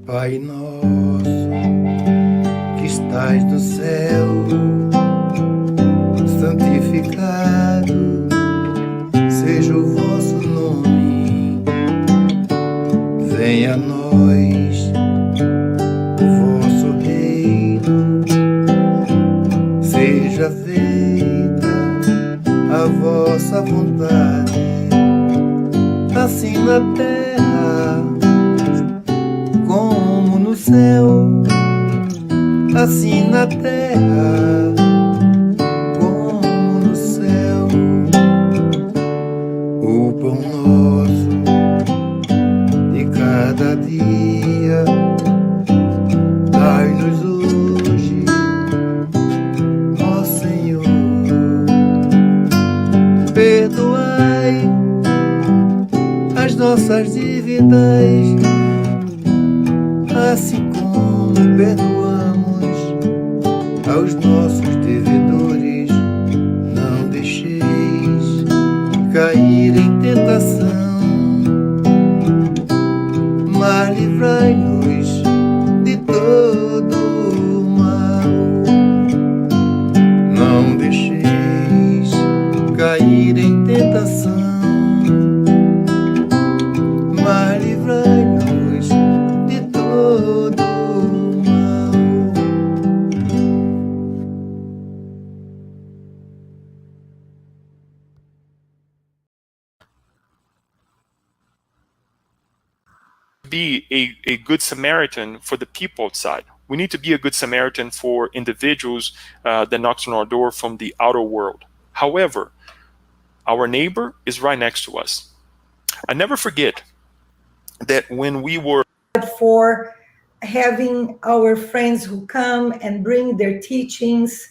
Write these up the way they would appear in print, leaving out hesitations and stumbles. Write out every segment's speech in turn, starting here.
Pai nosso, que estais no céu, santificado seja o vosso nome. Venha a nós o vosso reino, seja feita a vossa vontade, assim na terra como no céu, assim na terra como no céu. O pão nosso de cada dia dai-nos hoje, ó Senhor. Perdoai as nossas dívidas, assim como perdoamos aos nossos devedores. Não deixeis cair em tentação, mas livrai-nos de todo o mal. Não deixeis cair em tentação, mas livrai-nos de todo o mal. Be a good Samaritan for the people outside. We need to be a good Samaritan for individuals that knocks on our door from the outer world. However, our neighbor is right next to us. I never forget that when we were for having our friends who come and bring their teachings,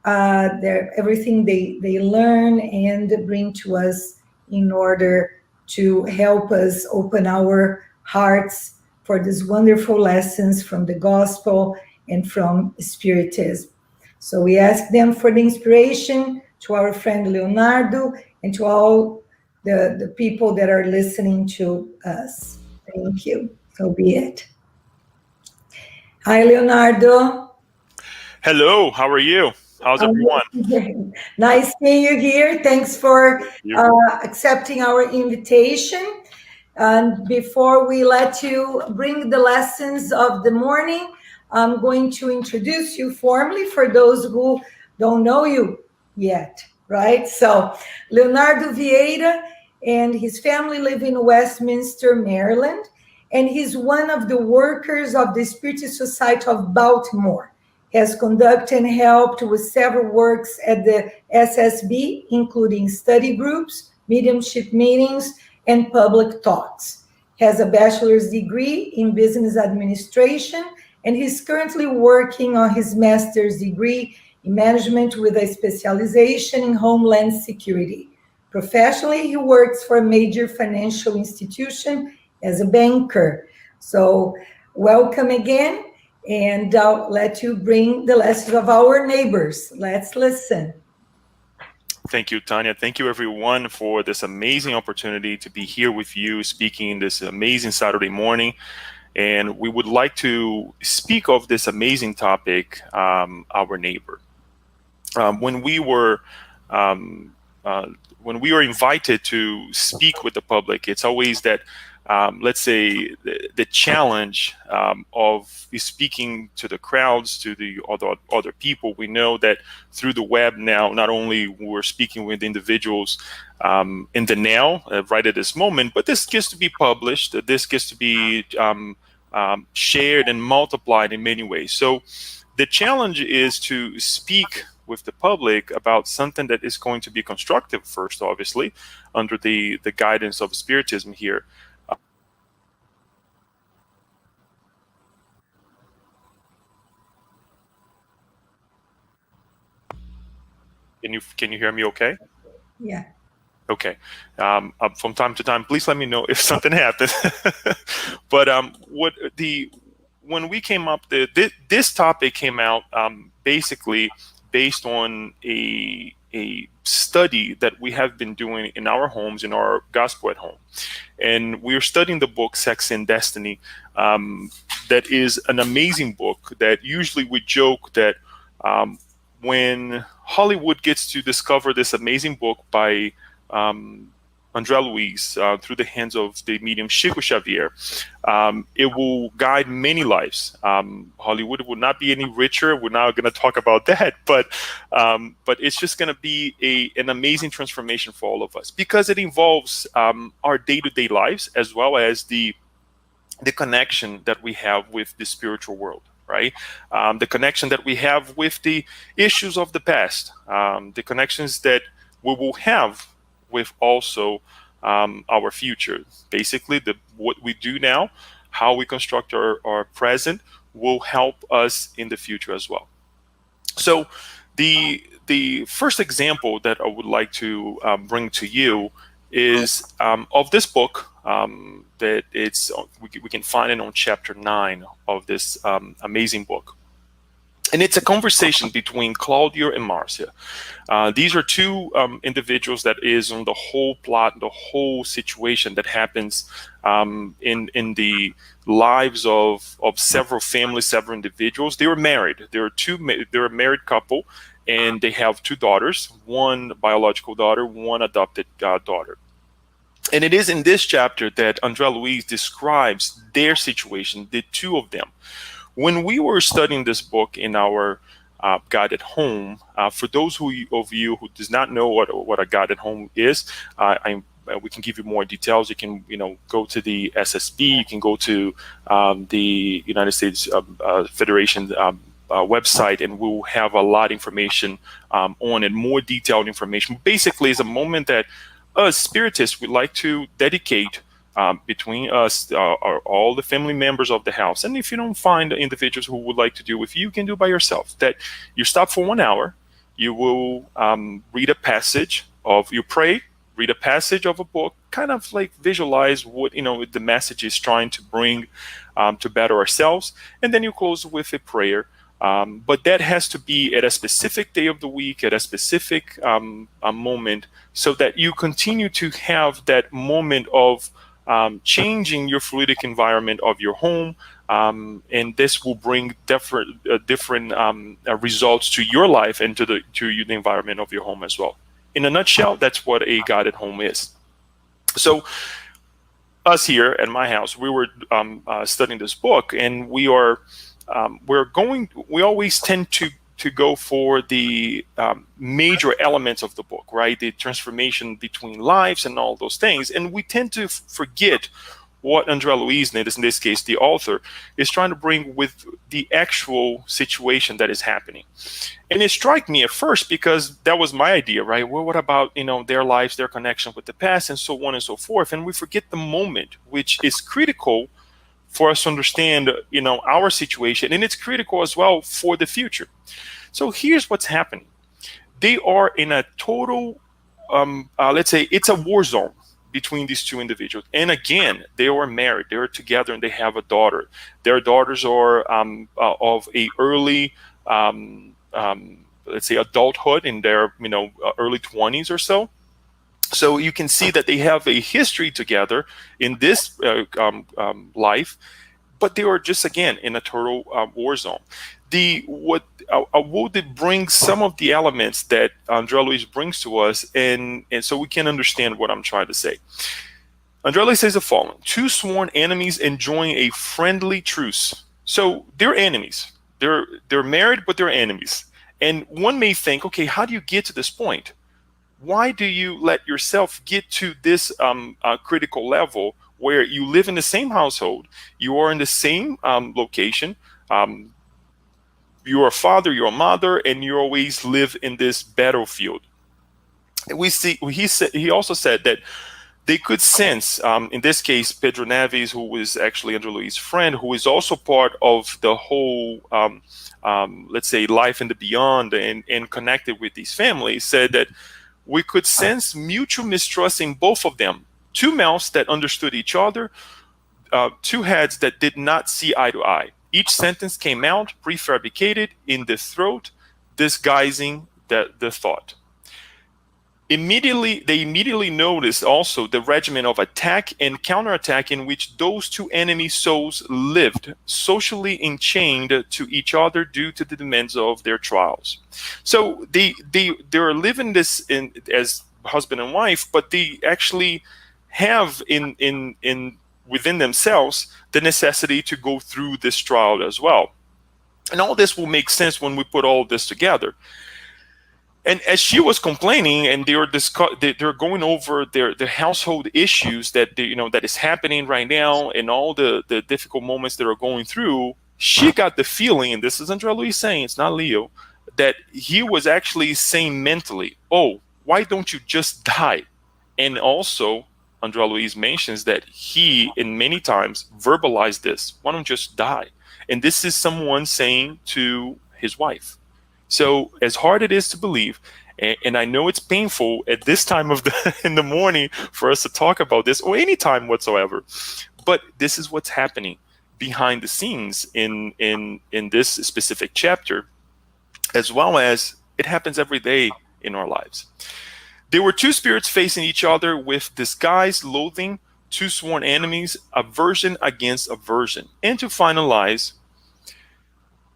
everything they learn and bring to us in order to help us open our hearts for these wonderful lessons from the gospel and from Spiritism. So we ask them for the inspiration, to our friend Leonardo and to all the people that are listening to us. Thank you. So be it. Hi, Leonardo. Hello, how are you? How's everyone? Nice seeing you here. Thanks for accepting our invitation. And before we let you bring the lessons of the morning, I'm going to introduce you formally for those who don't know you yet, right? So Leonardo Vieira and his family live in Westminster, Maryland, and he's one of the workers of the Spiritist Society of Baltimore. He has conducted and helped with several works at the SSB, including study groups, mediumship meetings, and public talks. He has a bachelor's degree in business administration, and he's currently working on his master's degree in management with a specialization in homeland security. Professionally, he works for a major financial institution as a banker. So welcome again, and I'll let you bring the lessons of our neighbors. Let's listen. Thank you, Tanya. Thank you, everyone, for this amazing opportunity to be here with you, speaking this amazing Saturday morning. And we would like to speak of this amazing topic, our neighbor. When we were invited to speak with the public, it's always that, let's say, the challenge of speaking to the crowds, to the other people. We know that through the web now, not only we're speaking with individuals in the now, right at this moment, but this gets to be published, this gets to be shared and multiplied in many ways. So the challenge is to speak with the public about something that is going to be constructive first, obviously, under the guidance of Spiritism here. Can you hear me okay? Yeah. Okay. From time to time, please let me know if something happens. But when we came up, this topic came out basically based on a a study that we have been doing in our homes, in our gospel at home. And we are studying the book Sex and Destiny. That is an amazing book that usually we joke that when Hollywood gets to discover this amazing book by André Luiz through the hands of the medium Chico Xavier, it will guide many lives. Hollywood will not be any richer. We're not going to talk about that, but it's just going to be an amazing transformation for all of us, because it involves our day-to-day lives, as well as the connection that we have with the spiritual world, right? The connection that we have with the issues of the past, the connections that we will have with also our future. Basically, what we do now, how we construct our present, will help us in the future as well. So the first example that I would like to bring to you is of this book that we can find it on chapter 9 of this amazing book. And it's a conversation between Claudia and Marcia. These are two individuals that is on the whole plot, the whole situation that happens in the lives of several families, several individuals. They were married. They're a married couple, and they have 2 daughters, one biological daughter, one adopted daughter. And it is in this chapter that André Luiz describes their situation, the 2 of them. When we were studying this book in our God at Home, for those of you who does not know what a God at Home is, we can give you more details. You can go to the SSB, you can go to the United States Federation website, and we'll have a lot of information on it, more detailed information. Basically, it's a moment that us spiritists would like to dedicate between us, all the family members of the house. And if you don't find individuals who would like to do with you, you can do by yourself. That you stop for 1 hour, you will read a passage you pray, read a passage of a book, kind of like visualize what the message is trying to bring to better ourselves, and then you close with a prayer. But that has to be at a specific day of the week, at a specific moment, so that you continue to have that moment of changing your fluidic environment of your home, and this will bring different results to your life and to the environment of your home as well. In a nutshell, that's what a God at Home is. So, us here at my house, we were studying this book, and we always tend to go for the major elements of the book, right? The transformation between lives and all those things. And we tend to forget what André Luiz, in this case, the author, is trying to bring with the actual situation that is happening. And it struck me at first, because that was my idea, right? Well, what about, their lives, their connection with the past, and so on and so forth. And we forget the moment, which is critical for us to understand, our situation, and it's critical as well for the future. So here's what's happening. They are in a total, let's say it's a war zone between these 2 individuals. And again, they are married, they are together, and they have a daughter. Their daughters are of a early, let's say adulthood, in their, early 20s or so. So you can see that they have a history together in this life, but they are just, again, in a total war zone. I will bring some of the elements that André Luiz brings to us, and so we can understand what I'm trying to say. André Luiz says the following: 2 sworn enemies enjoying a friendly truce. So they're enemies. They're married, but they're enemies. And one may think, okay, how do you get to this point? Why do you let yourself get to this critical level where you live in the same household, you are in the same location, you're a father, you're a mother, and you always live in this battlefield? We see he also said that they could sense, in this case, Pedro Neves, who was actually André Luiz's friend, who is also part of the whole, let's say, life in the beyond and connected with these families, said that we could sense mutual mistrust in both of them. 2 mouths that understood each other, 2 heads that did not see eye to eye. Each sentence came out prefabricated in the throat, disguising the thought. They immediately noticed also the regimen of attack and counterattack in which those two enemy souls lived, socially enchained to each other due to the demands of their trials. So they're living this as husband and wife, but they actually have in within themselves the necessity to go through this trial as well. And all this will make sense when we put all this together. And as she was complaining, and they're going over their household issues that that is happening right now, and all the difficult moments that are going through, she got the feeling, and this is Andrea Luis saying, it's not Leo, that he was actually saying mentally, "Oh, why don't you just die?" And also, Andrea Luis mentions that he, in many times, verbalized this: "Why don't you just die?" And this is someone saying to his wife. So as hard it is to believe, and I know it's painful at this time of in the morning for us to talk about this, or any time whatsoever, but this is what's happening behind the scenes in this specific chapter, as well as it happens every day in our lives. There were two spirits facing each other with disguised loathing, two sworn enemies, aversion against aversion. And to finalize,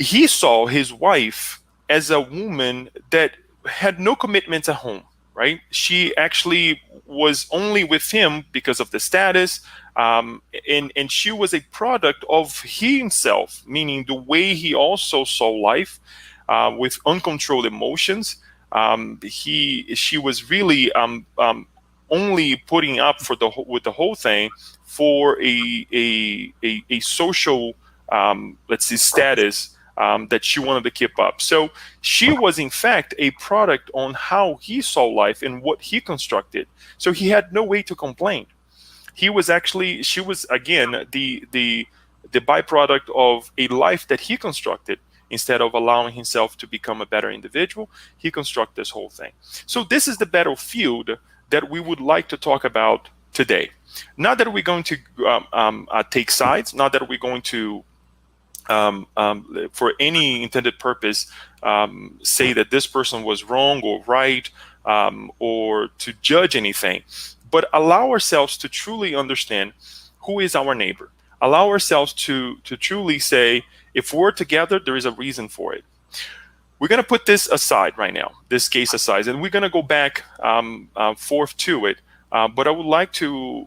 he saw his wife as a woman that had no commitments at home, right? She actually was only with him because of the status, and she was a product of himself, meaning the way he also saw life, with uncontrolled emotions. She was really only putting up with the whole thing for a social, let's say, status. That she wanted to keep up. So she was, in fact, a product on how he saw life and what he constructed. So he had no way to complain. She was, again, the byproduct of a life that he constructed. Instead of allowing himself to become a better individual, he constructed this whole thing. So this is the battlefield that we would like to talk about today. Not that we're going to take sides, not that we're going to for any intended purpose, say that this person was wrong or right, or to judge anything, but allow ourselves to truly understand who is our neighbor. Allow ourselves to truly say, if we're together, there is a reason for it. We're going to put this aside right now, this case aside, and we're going to go back forth to it. But I would like to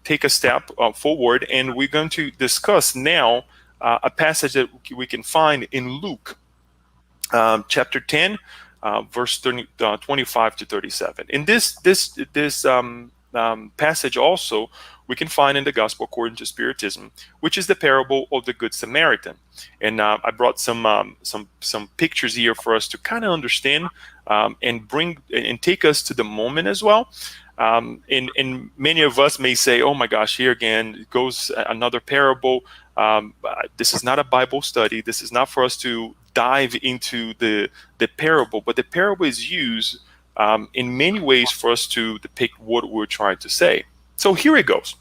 take a step forward, and we're going to discuss now a passage that we can find in Luke chapter 10, verse 25 to 37. In this passage also we can find in the Gospel according to Spiritism, which is the parable of the Good Samaritan. And I brought some pictures here for us to kind of understand and bring and take us to the moment as well. And many of us may say, "Oh my gosh, here again goes another parable." This is not a Bible study. This is not for us to dive into the parable, but the parable is used in many ways for us to depict what we're trying to say. So here it goes.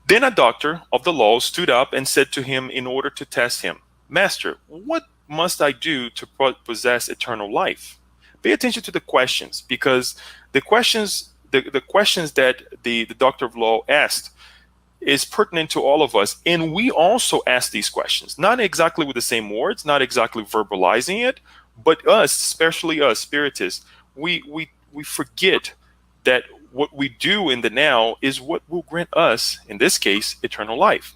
Then a doctor of the law stood up and said to him in order to test him, "Master, what must I do to possess eternal life?" Pay attention to the questions, because the questions that the doctor of law asked is pertinent to all of us, and we also ask these questions, not exactly with the same words, not exactly verbalizing it, but us, especially us Spiritists, we forget that what we do in the now is what will grant us, in this case, eternal life.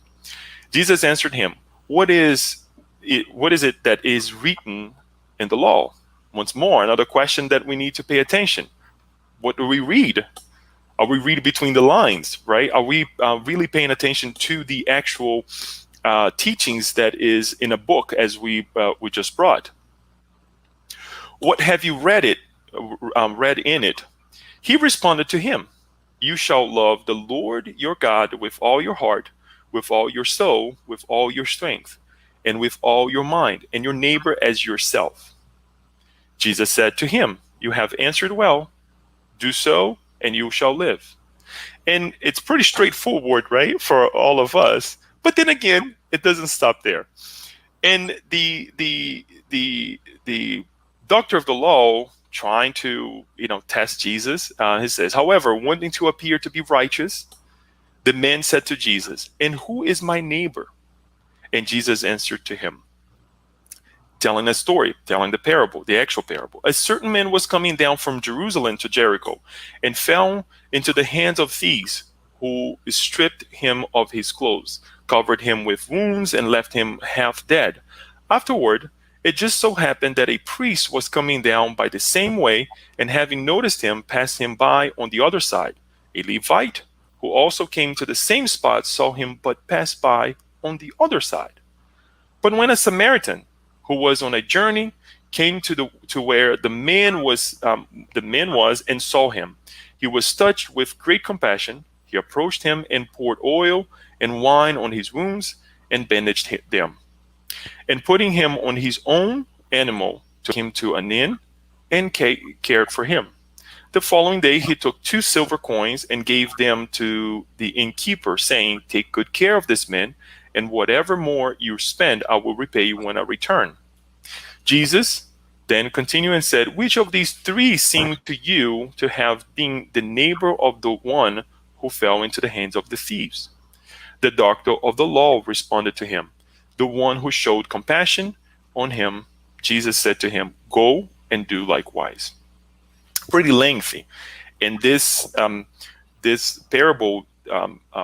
Jesus answered him, what is it that is written in the law? Once more, another question that we need to pay attention. What do we read? Are we reading between the lines, right? Are we really paying attention to the actual teachings that is in a book as we just brought? What have you read in it? He responded to him, "You shall love the Lord your God with all your heart, with all your soul, with all your strength, and with all your mind, and your neighbor as yourself." Jesus said to him, "You have answered well. Do so, and you shall live." And it's pretty straightforward, right, for all of us. But then again, it doesn't stop there. And the doctor of the law trying to, test Jesus. He says, however, wanting to appear to be righteous, the man said to Jesus, "And who is my neighbor?" And Jesus answered to him, telling a story, telling the parable, the actual parable. A certain man was coming down from Jerusalem to Jericho and fell into the hands of thieves, who stripped him of his clothes, covered him with wounds, and left him half dead. Afterward, it just so happened that a priest was coming down by the same way, and having noticed him, passed him by on the other side. A Levite, who also came to the same spot, saw him but passed by on the other side. But when a Samaritan, who was on a journey, came to where the man was and saw him, he was touched with great compassion. He approached him and poured oil and wine on his wounds and bandaged them. And putting him on his own animal, took him to an inn and cared for him. The following day he took 2 silver coins and gave them to the innkeeper, saying, "Take good care of this man, and whatever more you spend, I will repay you when I return." Jesus then continued and said, "Which of these 3 seemed to you to have been the neighbor of the one who fell into the hands of the thieves?" The doctor of the law responded to him, "The one who showed compassion on him." Jesus said to him, "Go and do likewise." Pretty lengthy, and this parable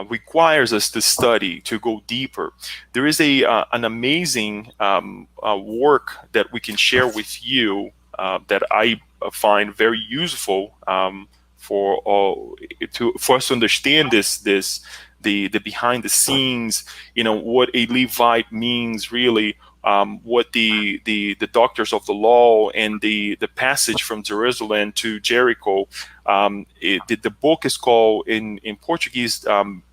requires us to study, to go deeper. There is an amazing work that we can share with you that I find very useful for us to understand the behind the scenes, what a Levite means really, what the doctors of the law and the passage from Jerusalem to Jericho. The book is called in Portuguese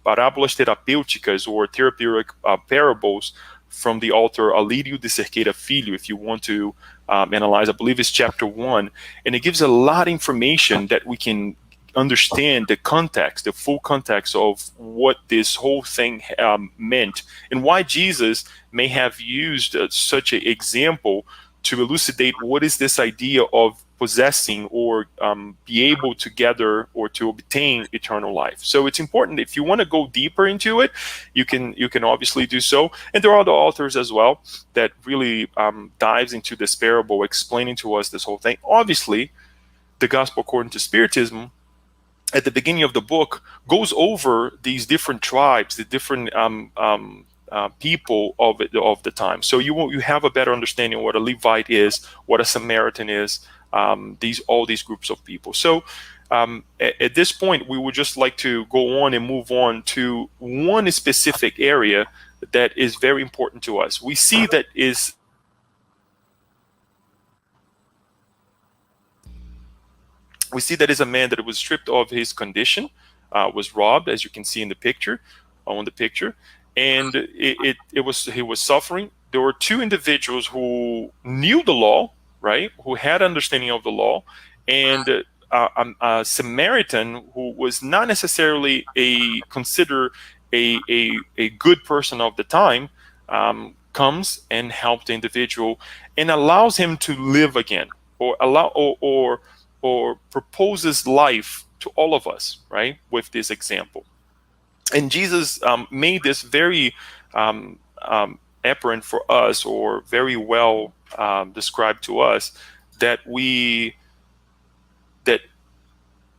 Parábolas Terapêuticas, or therapeutic parables, from the author Alírio de Cerqueira Filho, if you want to analyze. I believe it's chapter 1, and it gives a lot of information that we can understand the context, the full context of what this whole thing meant, and why Jesus may have used such an example to elucidate what is this idea of possessing or be able to gather or to obtain eternal life. So it's important. If you want to go deeper into it, you can obviously do so. And there are other authors as well that really dives into this parable, explaining to us this whole thing. Obviously, the Gospel according to Spiritism, at the beginning of the book, goes over these different tribes, the different people of the time. So you have a better understanding of what a Levite is, what a Samaritan is, all these groups of people. So at this point, we would just like to go on and move on to one specific area that is very important to us. We see that is a man that was stripped of his condition, was robbed, as you can see in the picture, and he was suffering. There were 2 individuals who knew the law, right, who had understanding of the law, and a Samaritan who was not necessarily considered a good person of the time, comes and helps the individual and allows him to live again, or proposes life to all of us, right, with this example. And Jesus made this very apparent for us, or very well described to us, that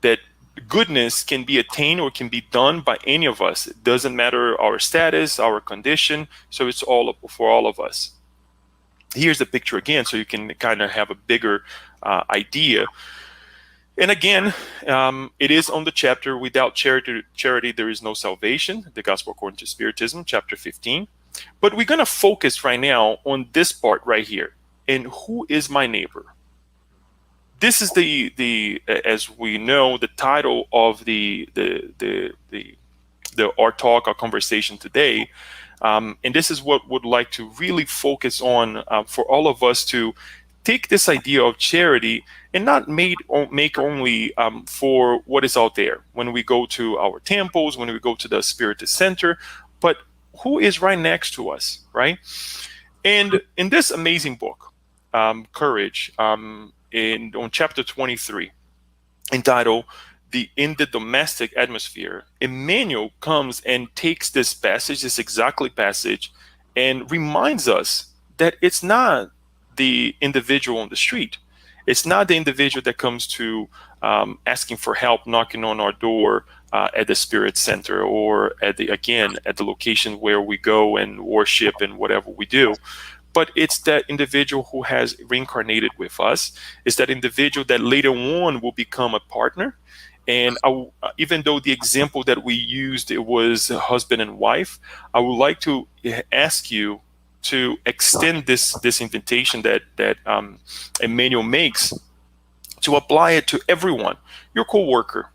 that goodness can be attained or can be done by any of us. It doesn't matter our status, our condition, so it's for all of us. Here's the picture again, so you can kind of have a bigger idea. And again, it is on the chapter, Without Charity There Is No Salvation, the Gospel according to Spiritism, chapter 15. But we're going to focus right now on this part right here. And who is my neighbor? This is as we know, the title of our talk, our conversation today. And this is what would like to really focus on for all of us, to take this idea of charity and not make only for what is out there when we go to our temples, when we go to the Spiritist Center, but who is right next to us, right? And in this amazing book, Courage, on chapter 23, entitled In the Domestic Atmosphere, Emmanuel comes and takes this passage, this exactly passage, and reminds us that it's not the individual on the street. It's not the individual that comes to asking for help, knocking on our door at the Spirit Center, or at the location where we go and worship and whatever we do. But it's that individual who has reincarnated with us. It's that individual that later on will become a partner. And even though the example that we used, it was a husband and wife, I would like to ask you to extend this invitation that Emmanuel makes, to apply it to everyone, your coworker.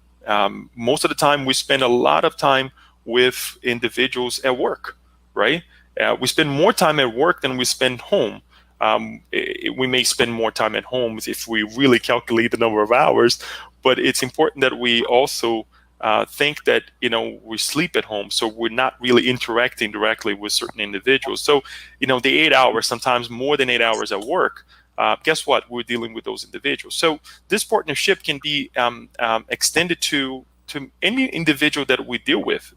Most of the time, we spend a lot of time with individuals at work, right? We spend more time at work than we spend home. We may spend more time at home if we really calculate the number of hours, but it's important that we also think that, we sleep at home, so we're not really interacting directly with certain individuals. So, the 8 hours, sometimes more than 8 hours at work, guess what? We're dealing with those individuals. So this partnership can be extended to any individual that we deal with.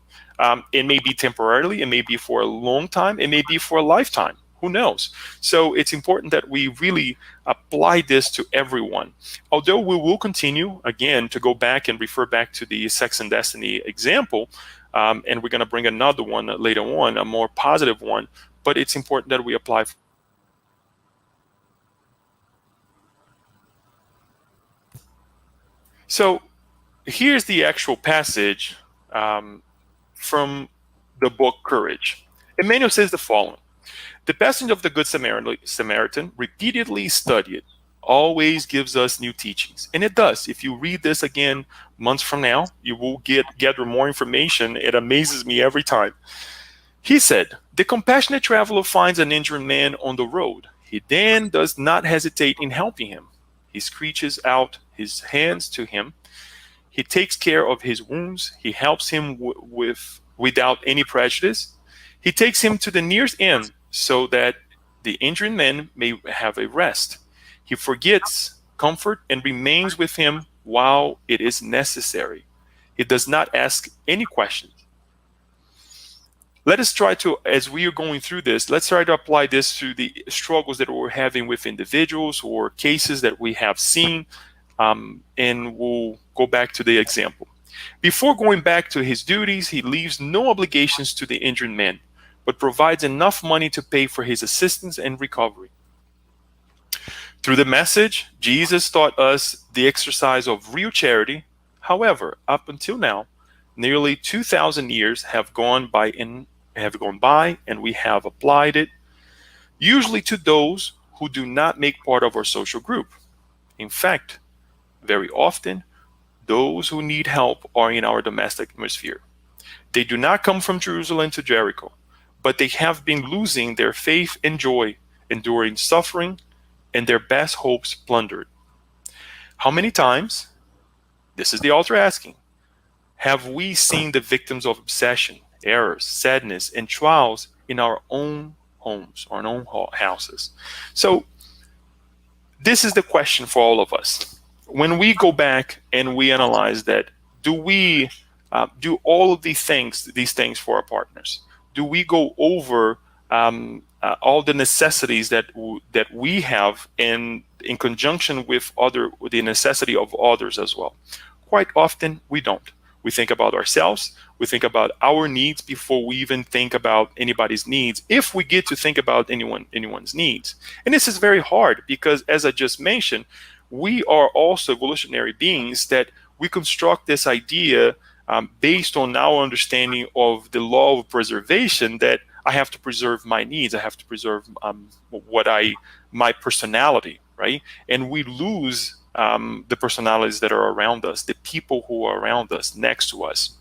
It may be temporarily, it may be for a long time, it may be for a lifetime. Who knows? So it's important that we really apply this to everyone. Although we will continue, again, to go back and refer back to the Sex and Destiny example, and we're going to bring another one later on, a more positive one, but it's important that we apply. So here's the actual passage from the book Courage. Emmanuel says the following: "The passage of the Good Samaritan, repeatedly studied, always gives us new teachings." And it does. If you read this again months from now, you will gather more information. It amazes me every time. He said, "The compassionate traveler finds an injured man on the road. He then does not hesitate in helping him. He stretches out his hands to him. He takes care of his wounds. He helps him without any prejudice. He takes him to the nearest inn so that the injured man may have a rest. He forgets comfort and remains with him while it is necessary. He does not ask any questions." Let us try to, as we are going through this, let's try to apply this to the struggles that we're having with individuals or cases that we have seen, and we'll go back to the example. "Before going back to his duties, he leaves no obligations to the injured man, but provides enough money to pay for his assistance and recovery." Through the message, Jesus taught us the exercise of real charity. However, up until now, nearly 2,000 years have gone by and we have applied it, usually to those who do not make part of our social group. In fact, very often, those who need help are in our domestic atmosphere. They do not come from Jerusalem to Jericho, but they have been losing their faith and joy, enduring suffering, and their best hopes plundered. How many times, this is the author asking, have we seen the victims of obsession, errors, sadness, and trials in our own homes, our own houses? So this is the question for all of us. When we go back and we analyze that, do we do all of these things for our partners? Do we go over all the necessities that we have, and in conjunction with the necessity of others as well? Quite often we don't. We think about ourselves, we think about our needs before we even think about anybody's needs, if we get to think about anyone's needs. And this is very hard because, as I just mentioned, we are also evolutionary beings that we construct this idea based on our understanding of the law of preservation, that I have to preserve my needs, I have to preserve my personality, right? And we lose the personalities that are around us, the people who are around us, next to us.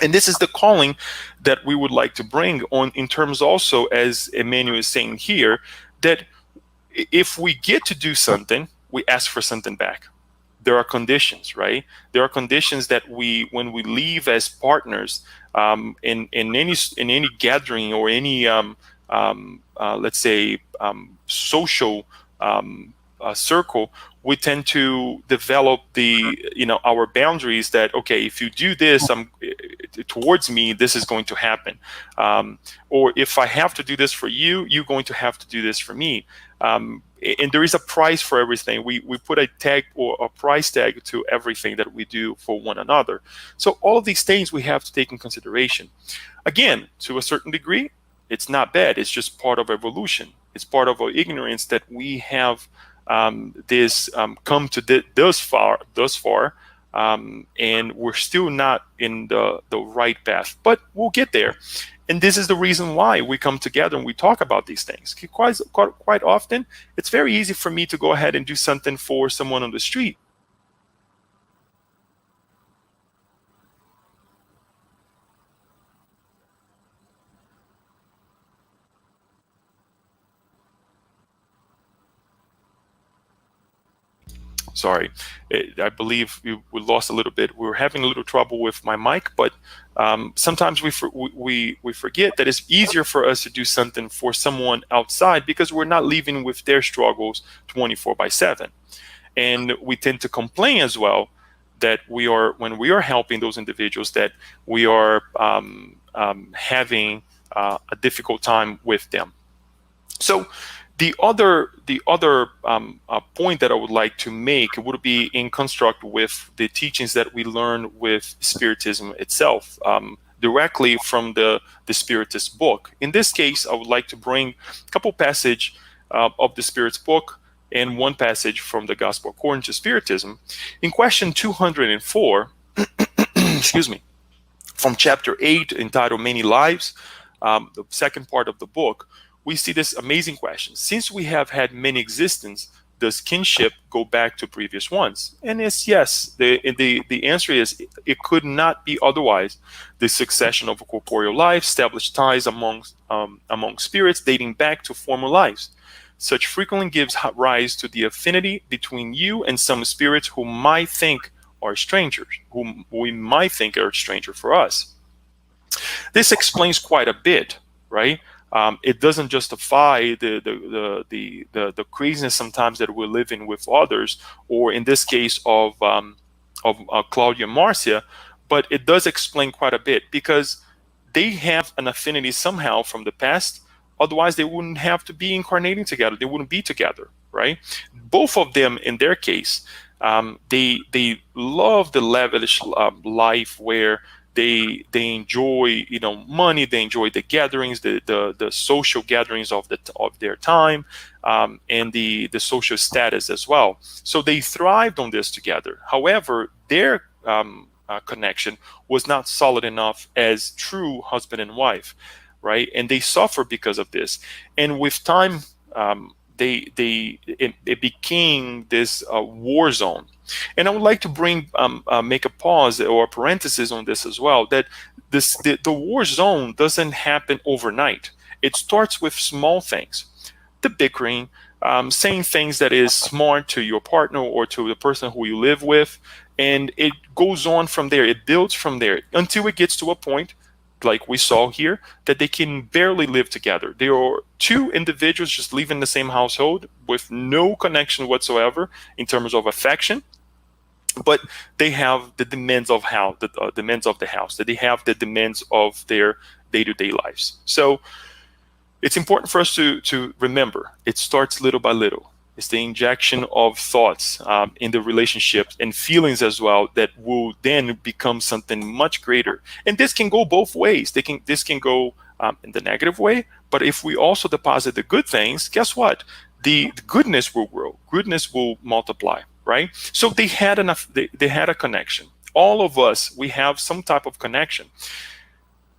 And this is the calling that we would like to bring on, in terms also, as Emmanuel is saying here, that if we get to do something, we ask for something back. There are conditions, right? There are conditions that when we leave as partners in any gathering or any let's say social circle, we tend to develop our boundaries that, okay, if you do this towards me, this is going to happen, or if I have to do this for you, you're going to have to do this for me. And there is a price for everything. We put a tag or a price tag to everything that we do for one another. So all of these things we have to take in consideration. Again, to a certain degree, it's not bad. It's just part of evolution. It's part of our ignorance that we have come to thus far, and we're still not in the right path. But we'll get there. And this is the reason why we come together and we talk about these things. Quite often, it's very easy for me to go ahead and do something for someone on the street. Sorry, I believe we lost a little bit. We were having a little trouble with my mic, but sometimes we forget that it's easier for us to do something for someone outside because we're not living with their struggles 24/7. And we tend to complain as well that when we are helping those individuals, that we are having a difficult time with them. So the other point that I would like to make would be in construct with the teachings that we learn with Spiritism itself, directly from the Spiritist book. In this case, I would like to bring a couple passages of the Spirit's book and one passage from the Gospel according to Spiritism. In question 204, excuse me, from chapter 8, entitled Many Lives, the second part of the book, we see this amazing question. Since we have had many existences, does kinship go back to previous ones? And it's yes. The answer is it could not be otherwise. The succession of a corporeal life established ties among spirits dating back to former lives. Such frequently gives rise to the affinity between you and some spirits who might think are strangers, whom we might think are a stranger for us. This explains quite a bit, right? It doesn't justify the craziness sometimes that we're living with others, or in this case of Claudia and Marcia, but it does explain quite a bit because they have an affinity somehow from the past. Otherwise, they wouldn't have to be incarnating together. They wouldn't be together, right? Both of them, in their case, they love the lavish life where they enjoy money, they enjoy the gatherings, the social gatherings of their time, and the social status as well. So they thrived on this together. However, their connection was not solid enough as true husband and wife, right? And they suffer because of this. And with time, it became this war zone. And I would like to make a pause or a parenthesis on this as well, that the war zone doesn't happen overnight. It starts with small things, the bickering, saying things that is smart to your partner or to the person who you live with, and it goes on from there. It builds from there until it gets to a point, like we saw here, that they can barely live together. There are two individuals just living in the same household with no connection whatsoever in terms of affection, but they have the demands of demands of the house, that they have the demands of their day-to-day lives. So it's important for us to remember, it starts little by little. It's the injection of thoughts in the relationships and feelings as well that will then become something much greater. And this can go both ways. This can go in the negative way, but if we also deposit the good things, guess what? The goodness will grow. Goodness will multiply, right? So they had they had a connection. All of us, we have some type of connection.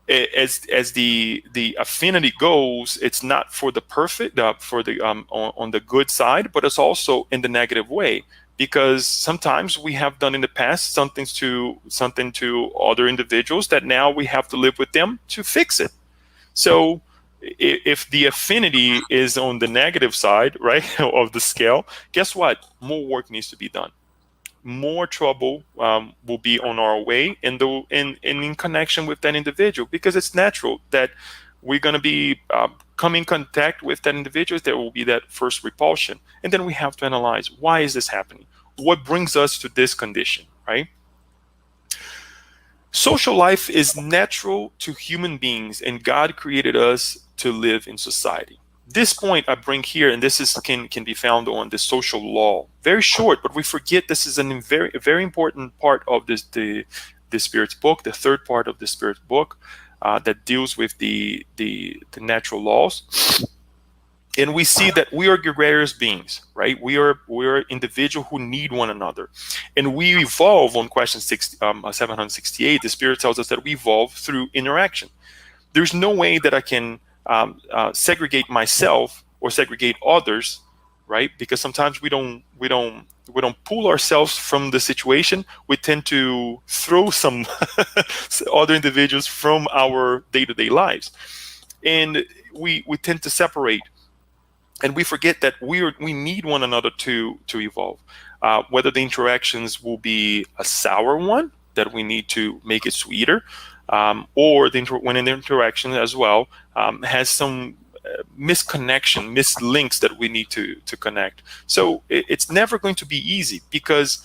As the affinity goes, it's not for the perfect, on the good side, but it's also in the negative way, because sometimes we have done in the past something to other individuals that now we have to live with them to fix it. So if the affinity is on the negative side, right, of the scale, guess what? More work needs to be done. More trouble will be on our way in connection with that individual, because it's natural that we're going to be come in contact with that individual, there will be that first repulsion. And then we have to analyze, why is this happening? What brings us to this condition, right? Social life is natural to human beings, and God created us to live in society. This point I bring here, and this can be found on the social law. Very short, but we forget this is a very important part of the Spirit's book, the third part of the Spirit's book, that deals with the natural laws. And we see that we are gregarious beings, right? We are individuals who need one another, and we evolve. On question 768, the Spirit tells us that we evolve through interaction. There's no way that I can segregate myself or segregate others, right? Because sometimes we don't pull ourselves from the situation. We tend to throw some other individuals from our day-to-day lives, and we tend to separate. And we forget that we need one another to evolve. Whether the interactions will be a sour one that we need to make it sweeter, or when an interaction as well has some misconnection, mislinks that we need to connect. So it's never going to be easy, because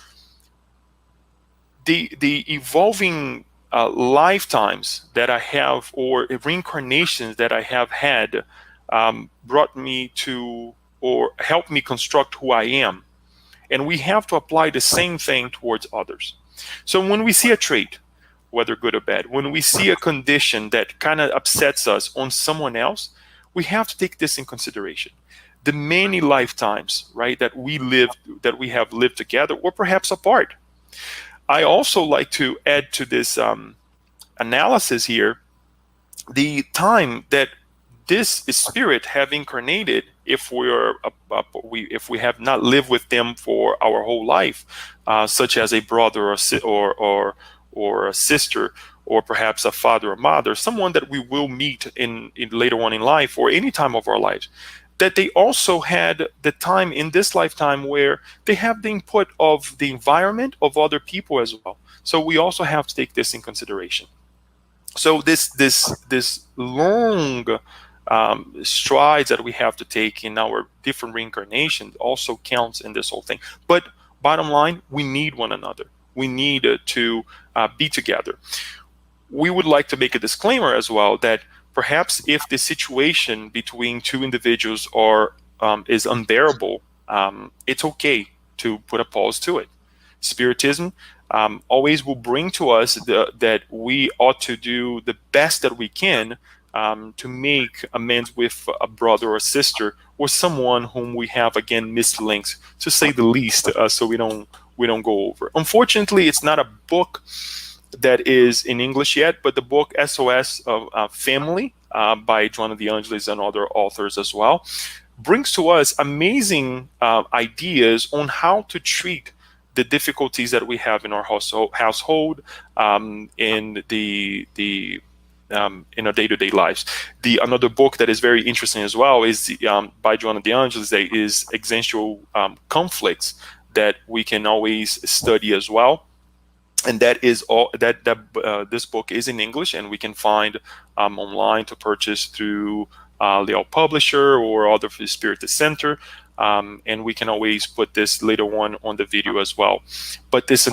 the evolving lifetimes that I have, or reincarnations that I have had, brought me to, or helped me construct who I am. And we have to apply the same thing towards others. So when we see a trait, whether good or bad, when we see a condition that kind of upsets us on someone else, we have to take this in consideration. The many lifetimes, right, that we have lived together, or perhaps apart. I also like to add to this analysis here the time that this spirit have incarnated, if we have not lived with them for our whole life, such as a brother or a sister, or perhaps a father or mother, someone that we will meet in later on in life, or any time of our lives, that they also had the time in this lifetime where they have the input of the environment of other people as well. So we also have to take this in consideration. So this long strides that we have to take in our different reincarnations also counts in this whole thing. But bottom line, we need one another. We need to be together. We would like to make a disclaimer as well that perhaps if the situation between two individuals is unbearable, it's okay to put a pause to it. Spiritism always will bring to us that we ought to do the best that we can to make amends with a brother or sister, or someone whom we have, again, mislinks, to say the least, so we don't go over. Unfortunately, it's not a book that is in English yet, but the book SOS of Family by Joanna de Angelis and other authors as well brings to us amazing ideas on how to treat the difficulties that we have in our household, in our day-to-day lives. Another book that is very interesting as well is by Joanna de Angelis, is Existential Conflicts, that we can always study as well. And that is all this book is in English, and we can find online to purchase through Leo Publisher or other Spiritist Center. And we can always put this later on the video as well. But these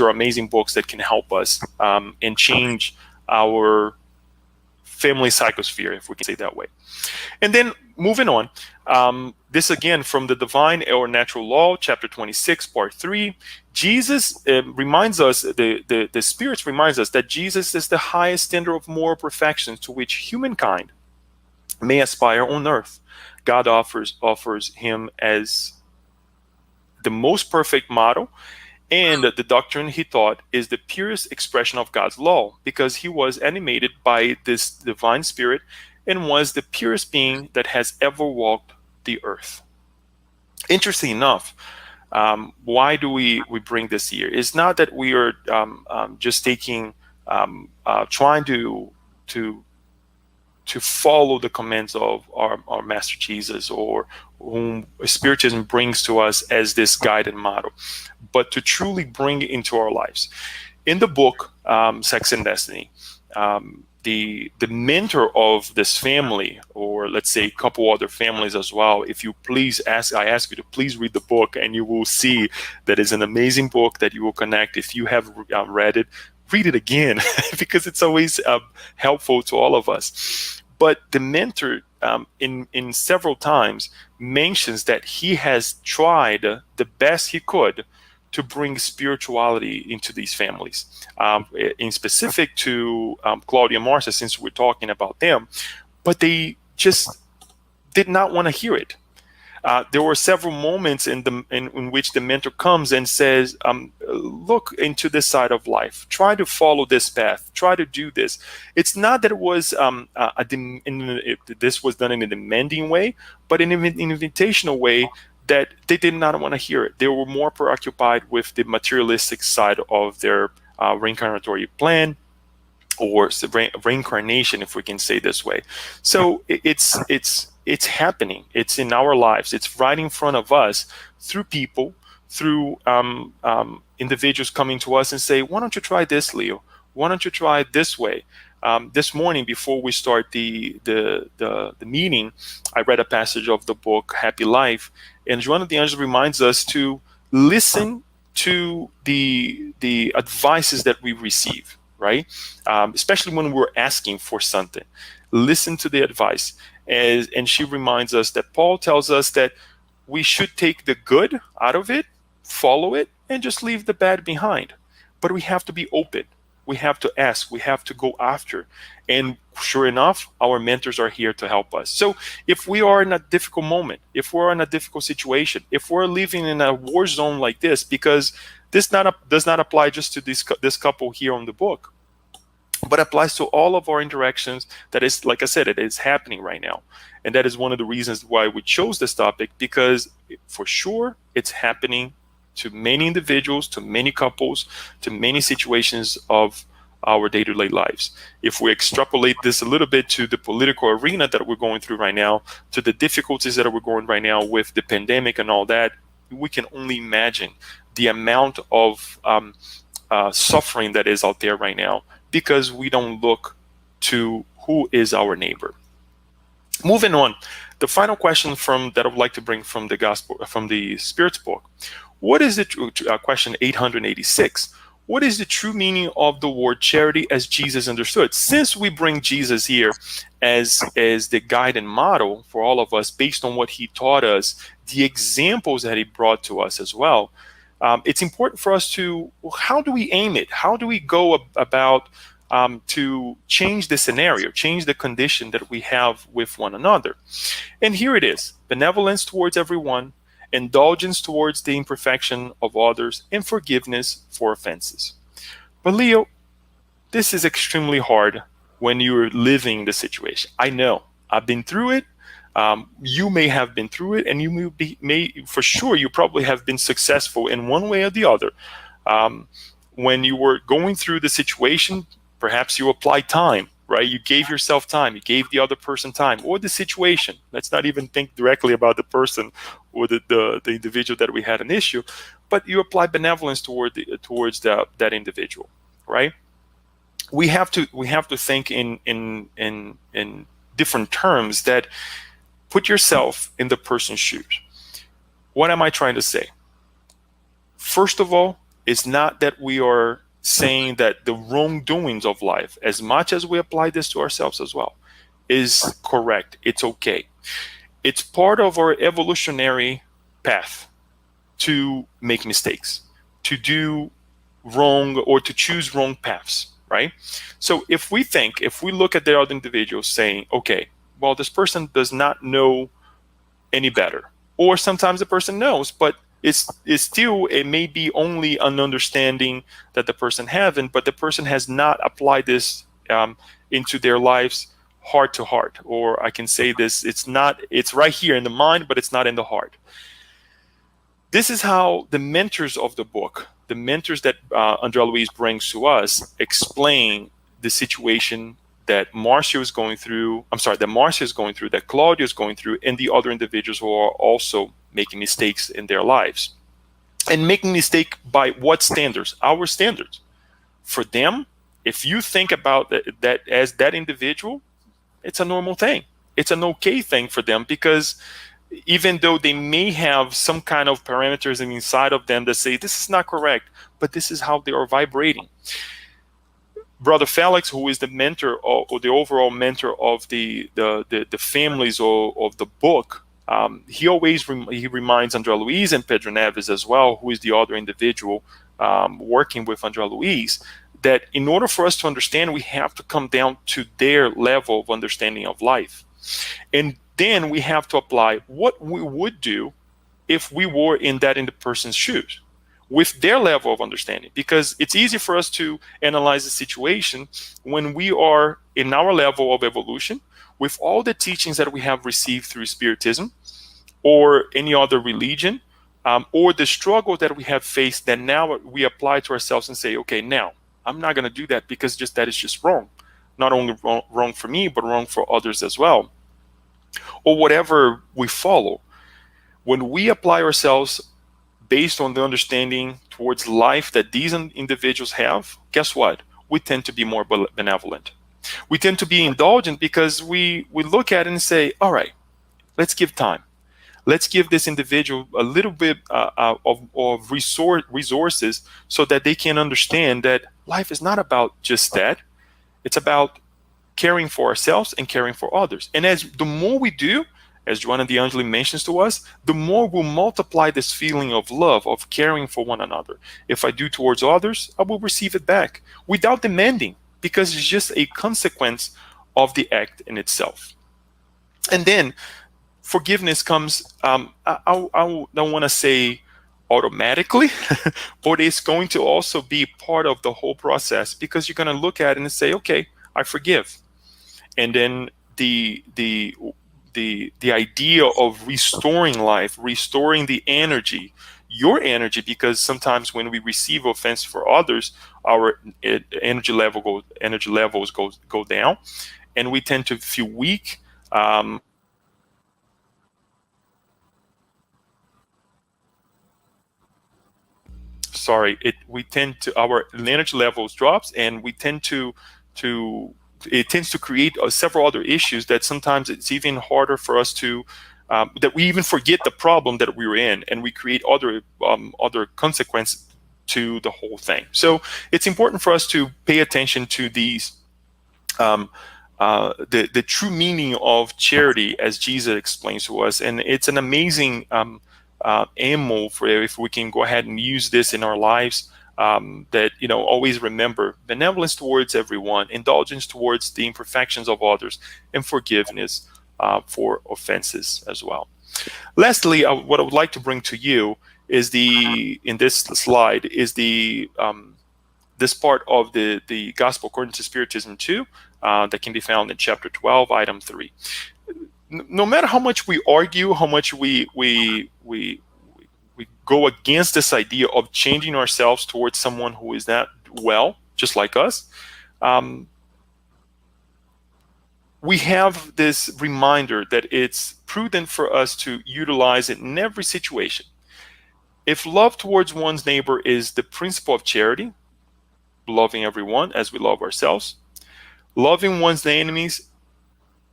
are amazing books that can help us and change our family psychosphere, if we can say that way. And then moving on, this again from the Divine or Natural Law, chapter 26, part 3. Jesus reminds us, the Spirit reminds us that Jesus is the highest standard of moral perfection to which humankind may aspire on earth. God offers him as the most perfect model, and the doctrine he taught is the purest expression of God's law, because he was animated by this divine Spirit and was the purest being that has ever walked the earth. Interesting enough, why do we bring this here? It's not that we are just trying to follow the commands of our Master Jesus, or whom Spiritism brings to us as this guide and model, but to truly bring it into our lives. In the book, Sex and Destiny, the mentor of this family, or or let's say a couple other families as well, if you please I ask you to please read the book, and you will see that it's an amazing book that you will connect. If you have read it, read it again because it's always helpful to all of us. But the mentor in several times mentions that he has tried the best he could to bring spirituality into these families. In specific to Claudia and Marcia, since we're talking about them, but they just did not want to hear it. There were several moments in which the mentor comes and says, look into this side of life. Try to follow this path. Try to do this. It's not that it was this was done in a demanding way, but in an invitational way that they did not want to hear it. They were more preoccupied with the materialistic side of their reincarnatory plan, or reincarnation, if we can say this way. So it's happening. It's in our lives. It's right in front of us through people, through individuals coming to us and say, why don't you try this, Leo? Why don't you try it this way? This morning, before we start the meeting, I read a passage of the book Happy Life, and Joana de Anjos reminds us to listen to the advices that we receive, right? Especially when we're asking for something. Listen to the advice. And she reminds us that Paul tells us that we should take the good out of it, follow it, and just leave the bad behind. But we have to be open. We have to ask. We have to go after. And sure enough, our mentors are here to help us. So if we are in a difficult moment, if we're in a difficult situation, if we're living in a war zone like this, because this does not apply just to this couple here on the book, but applies to all of our interactions. That is, like I said, it is happening right now. And that is one of the reasons why we chose this topic, because for sure it's happening to many individuals, to many couples, to many situations of our day-to-day lives. If we extrapolate this a little bit to the political arena that we're going through right now, to the difficulties that we're going right now with the pandemic and all that, we can only imagine the amount of suffering that is out there right now, because we don't look to who is our neighbor. Moving on, the final question that I would like to bring from the gospel, from the Spirit's book. What is the question 886? What is the true meaning of the word charity as Jesus understood? Since we bring Jesus here as the guide and model for all of us, based on what he taught us, the examples that he brought to us as well, it's important for us to, how do we aim it? How do we go about to change the scenario, change the condition that we have with one another? And here it is: benevolence towards everyone, indulgence towards the imperfection of others, and forgiveness for offenses. But Leo, this is extremely hard when you're living the situation. I know, I've been through it. You may have been through it, and you for sure, you probably have been successful in one way or the other. When you were going through the situation, perhaps you applied time, right? You gave yourself time, you gave the other person time, or the situation. Let's not even think directly about the person or the individual that we had an issue, but you apply benevolence towards that individual, right? We have to think in different terms, that put yourself in the person's shoes. What am I trying to say? First of all, it's not that we are saying that the wrongdoings of life, as much as we apply this to ourselves as well, is correct. It's okay. It's part of our evolutionary path to make mistakes, to do wrong, or to choose wrong paths, right? So if we look at the other individual saying, okay, well, this person does not know any better, or sometimes the person knows, but it's still, it may be only an understanding that the person haven't, but the person has not applied this into their lives heart to heart. Or I can say this, it's right here in the mind, but it's not in the heart. This is how the mentors of the book, the mentors that André Luiz brings to us, explain the situation that Marcia is going through, that Claudia is going through, and the other individuals who are also making mistakes in their lives. And making mistake by what standards? Our standards. For them, if you think about that as that individual, it's a normal thing. it's an okay thing for them, because even though they may have some kind of parameters inside of them that say this is not correct, but this is how they are vibrating. Brother Felix, who is the mentor or the overall mentor of the families of the book, he always he reminds André Luiz and Pedro Neves as well, who is the other individual working with André Luiz, that in order for us to understand, we have to come down to their level of understanding of life. And then we have to apply what we would do if we were in the person's shoes, with their level of understanding. Because it's easy for us to analyze the situation when we are in our level of evolution, with all the teachings that we have received through Spiritism or any other religion, or the struggle that we have faced that now we apply to ourselves and say, okay, now I'm not going to do that, because that is just wrong. Not only wrong for me, but wrong for others as well. Or whatever we follow. When we apply ourselves based on the understanding towards life that these individuals have, guess what? We tend to be more benevolent. We tend to be indulgent, because we look at it and say, all right, let's give time. Let's give this individual a little bit of resources so that they can understand that life is not about just that. It's about caring for ourselves and caring for others. And as the more we do, as Joanna De Angeli mentions to us, the more we'll multiply this feeling of love, of caring for one another. If I do towards others, I will receive it back without demanding, because it's just a consequence of the act in itself. And then forgiveness comes, I don't want to say automatically, but it's going to also be part of the whole process, because you're going to look at it and say, okay, I forgive. And then the idea of restoring life, restoring the energy, your energy, because sometimes when we receive offense for others, our energy levels go down, and we tend to feel weak. Our energy levels drops, and we tend to it tends to create several other issues that sometimes it's even harder for us to, that we even forget the problem that we were in, and we create other consequences to the whole thing. So it's important for us to pay attention to these, the true meaning of charity, as Jesus explains to us. And it's an amazing ammo for if we can go ahead and use this in our lives. That, always remember benevolence towards everyone, indulgence towards the imperfections of others, and forgiveness for offenses as well. Lastly, what I would like to bring to you is in this slide is this part of the Gospel according to Spiritism 2 that can be found in chapter 12, item 3. No matter how much we argue, how much we go against this idea of changing ourselves towards someone who is not well, just like us, we have this reminder that it's prudent for us to utilize it in every situation. If love towards one's neighbor is the principle of charity, loving everyone as we love ourselves, loving one's enemies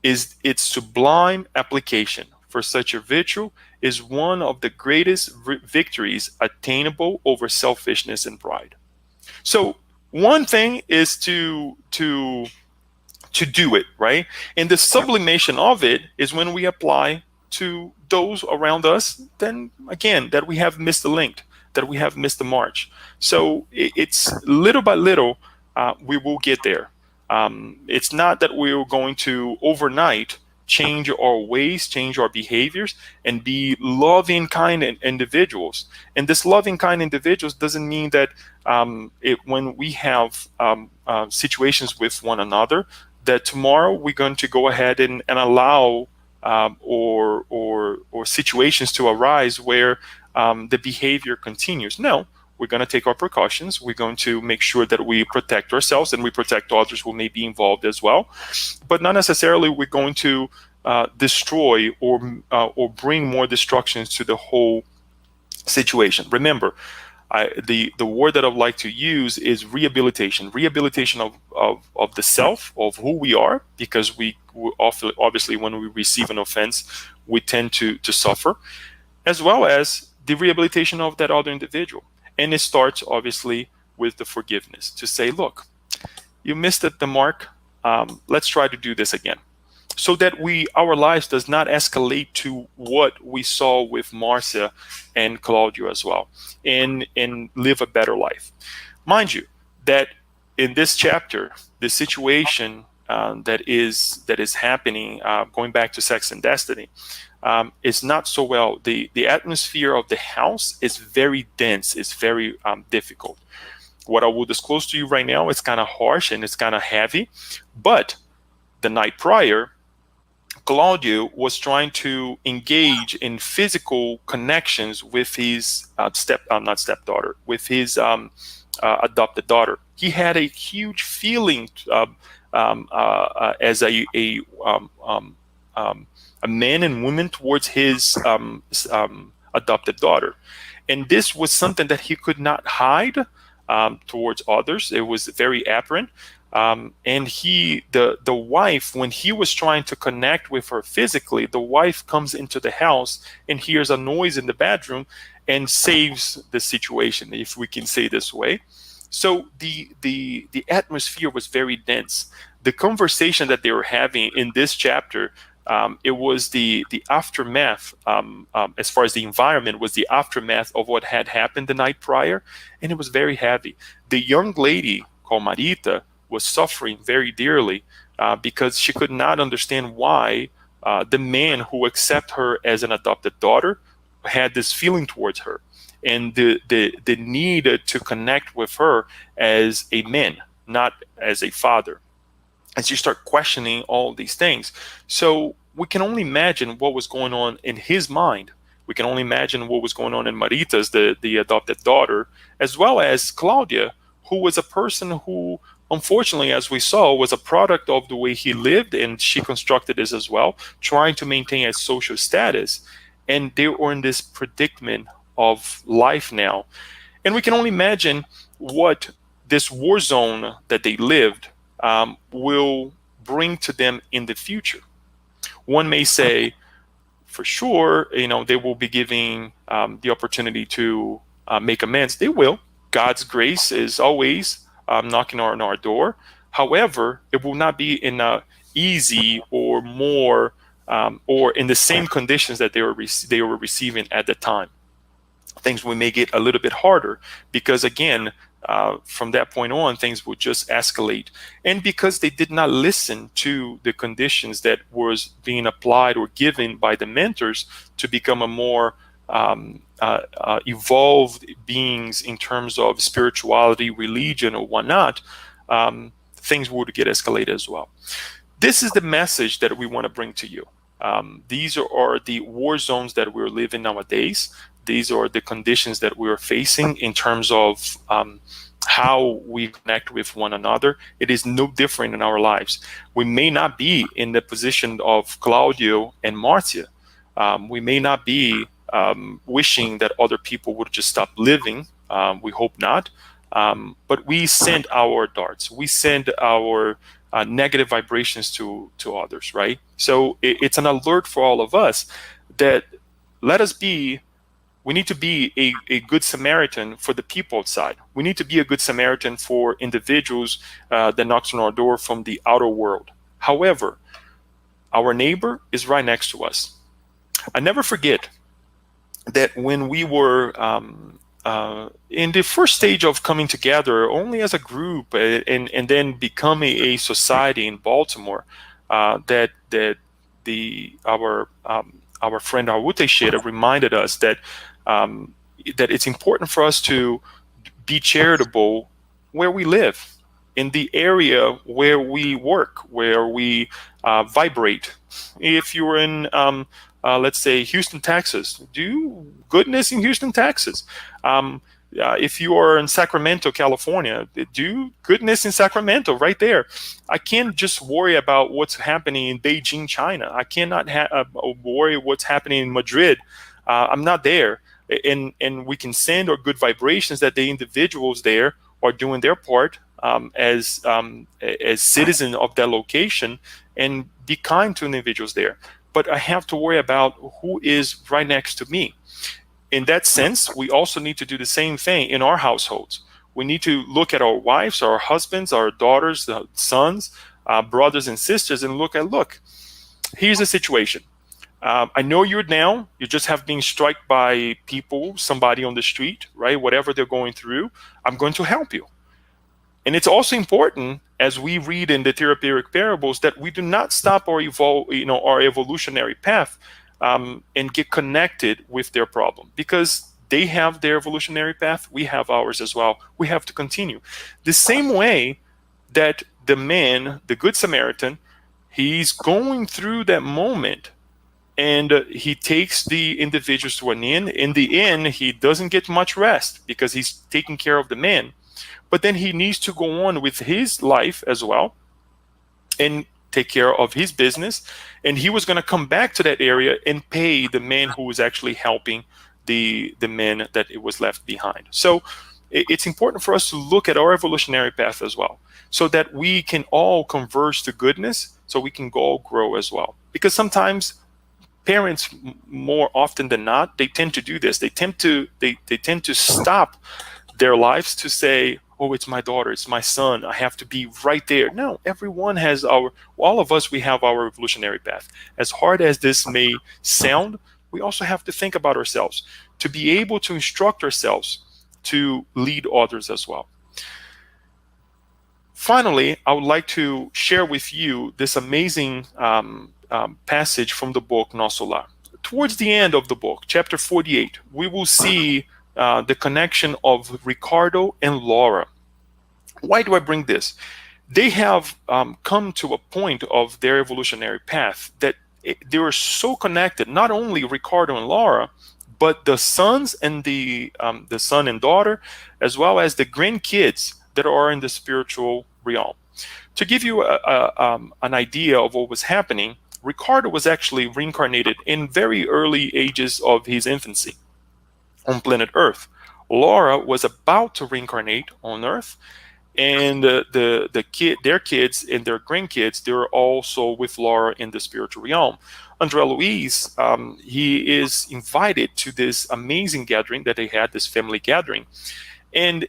is its sublime application, for such a virtue is one of the greatest victories attainable over selfishness and pride. So one thing is to do it, right? And the sublimation of it is when we apply to those around us, then again, that we have missed the link, that we have missed the march. So it's little by little, we will get there. It's not that we're going to overnight change our ways, change our behaviors, and be loving, kind individuals. And this loving, kind individuals doesn't mean that when we have situations with one another, that tomorrow we're going to go ahead and allow or situations to arise where the behavior continues. No. We're going to take our precautions. We're going to make sure that we protect ourselves and we protect others who may be involved as well. But not necessarily we're going to destroy or bring more destructions to the whole situation. Remember, The word that I'd like to use is rehabilitation. Rehabilitation of the self, of who we are, because we obviously, when we receive an offense, we tend to suffer, as well as the rehabilitation of that other individual. And it starts obviously with the forgiveness, to say, look, you missed the mark. Let's try to do this again, so that our lives does not escalate to what we saw with Marcia and Claudio as well, and live a better life. Mind you, that in this chapter, the situation that is happening, going back to Sex and Destiny, is not so well. The atmosphere of the house is very dense. It's very difficult. What I will disclose to you right now, it's kind of harsh and it's kind of heavy, but the night prior, Claudio was trying to engage in physical connections with his with his adopted daughter. He had a huge feeling as a man and woman towards his adopted daughter, and this was something that he could not hide towards others. It was very apparent. And the wife, when he was trying to connect with her physically, the wife comes into the house and hears a noise in the bedroom and saves the situation, if we can say this way. So the atmosphere was very dense. The conversation that they were having in this chapter, it was the aftermath, as far as the environment, was the aftermath of what had happened the night prior, and it was very heavy. The young lady called Marita was suffering very dearly because she could not understand why the man who accepted her as an adopted daughter had this feeling towards her, and the need to connect with her as a man, not as a father. And she started questioning all these things. So we can only imagine what was going on in his mind. We can only imagine what was going on in Marita's, the adopted daughter, as well as Claudia, who was a person who, unfortunately, as we saw, was a product of the way he lived, and she constructed this as well, trying to maintain a social status. And they were in this predicament of life now. And we can only imagine what this war zone that they lived will bring to them in the future. One may say, for sure, they will be giving the opportunity to make amends. They will. God's grace is always knocking on our door. However, it will not be in a easy or more or in the same conditions that they were receiving at the time. Things will make it a little bit harder because, again, from that point on, things would just escalate. And because they did not listen to the conditions that was being applied or given by the mentors to become a more evolved beings in terms of spirituality, religion, or whatnot, things would get escalated as well. This is the message that we want to bring to you. These are the war zones that we're living nowadays. These are the conditions that we're facing in terms of how we connect with one another. It is no different in our lives. We may not be in the position of Claudio and Marcia. We may not be wishing that other people would just stop living. We hope not. But we send our darts. We send our negative vibrations to others, right? So it's an alert for all of us that we need to be a good Samaritan for the people outside. We need to be a good Samaritan for individuals that knocks on our door from the outer world. However, our neighbor is right next to us. I never forget that when we were in the first stage of coming together only as a group and then becoming a society in Baltimore, that our friend Awu Teixeira reminded us that it's important for us to be charitable where we live, in the area where we work, where we vibrate. If you're in, let's say, Houston, Texas, do goodness in Houston, Texas. If you are in Sacramento, California, do goodness in Sacramento, right there. I can't just worry about what's happening in Beijing, China. I cannot worry what's happening in Madrid. I'm not there. and we can send our good vibrations that the individuals there are doing their part as citizens of that location, and be kind to individuals there. But I have to worry about who is right next to me. In that sense, we also need to do the same thing in our households. We need to look at our wives, our husbands, our daughters, sons, brothers and sisters, and look, here's the situation. I know you're down. You just have been struck by people, somebody on the street, right? Whatever they're going through, I'm going to help you. And it's also important, as we read in the therapeutic parables, that we do not stop our evolutionary path and get connected with their problem, because they have their evolutionary path, we have ours as well. We have to continue. The same way that the man, the Good Samaritan, he's going through that moment, and he takes the individuals to an inn. In the inn, he doesn't get much rest because he's taking care of the man. But then he needs to go on with his life as well and take care of his business. And he was going to come back to that area and pay the man who was actually helping the man that it was left behind. So it's important for us to look at our evolutionary path as well, so that we can all converge to goodness, so we can all grow as well. Because sometimes parents, more often than not, they tend to do this. They tend to stop their lives to say, oh, it's my daughter, it's my son, I have to be right there. No, everyone has all of us, we have our evolutionary path. As hard as this may sound, we also have to think about ourselves, to be able to instruct ourselves to lead others as well. Finally, I would like to share with you this amazing passage from the book Nosso Lar. Towards the end of the book, chapter 48, we will see the connection of Ricardo and Laura. Why do I bring this? They have come to a point of their evolutionary path that they were so connected, not only Ricardo and Laura, but the sons and the son and daughter, as well as the grandkids that are in the spiritual realm. To give you an idea of what was happening, Ricardo was actually reincarnated in very early ages of his infancy on planet Earth. Laura was about to reincarnate on Earth, and their kids and their grandkids, they were also with Laura in the spiritual realm. Andre Luis, he is invited to this amazing gathering that they had, this family gathering, and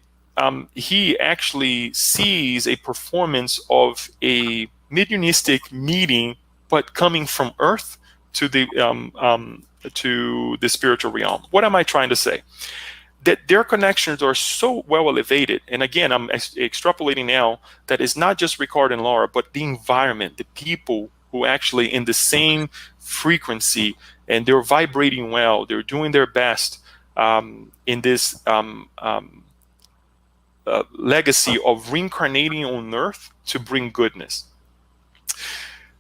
he actually sees a performance of a mediumistic meeting, but coming from Earth to the spiritual realm. What am I trying to say? That their connections are so well elevated, and again, I'm extrapolating now, that it's not just Ricardo and Laura, but the environment, the people who actually in the same frequency, and they're vibrating well, they're doing their best in this legacy of reincarnating on Earth to bring goodness.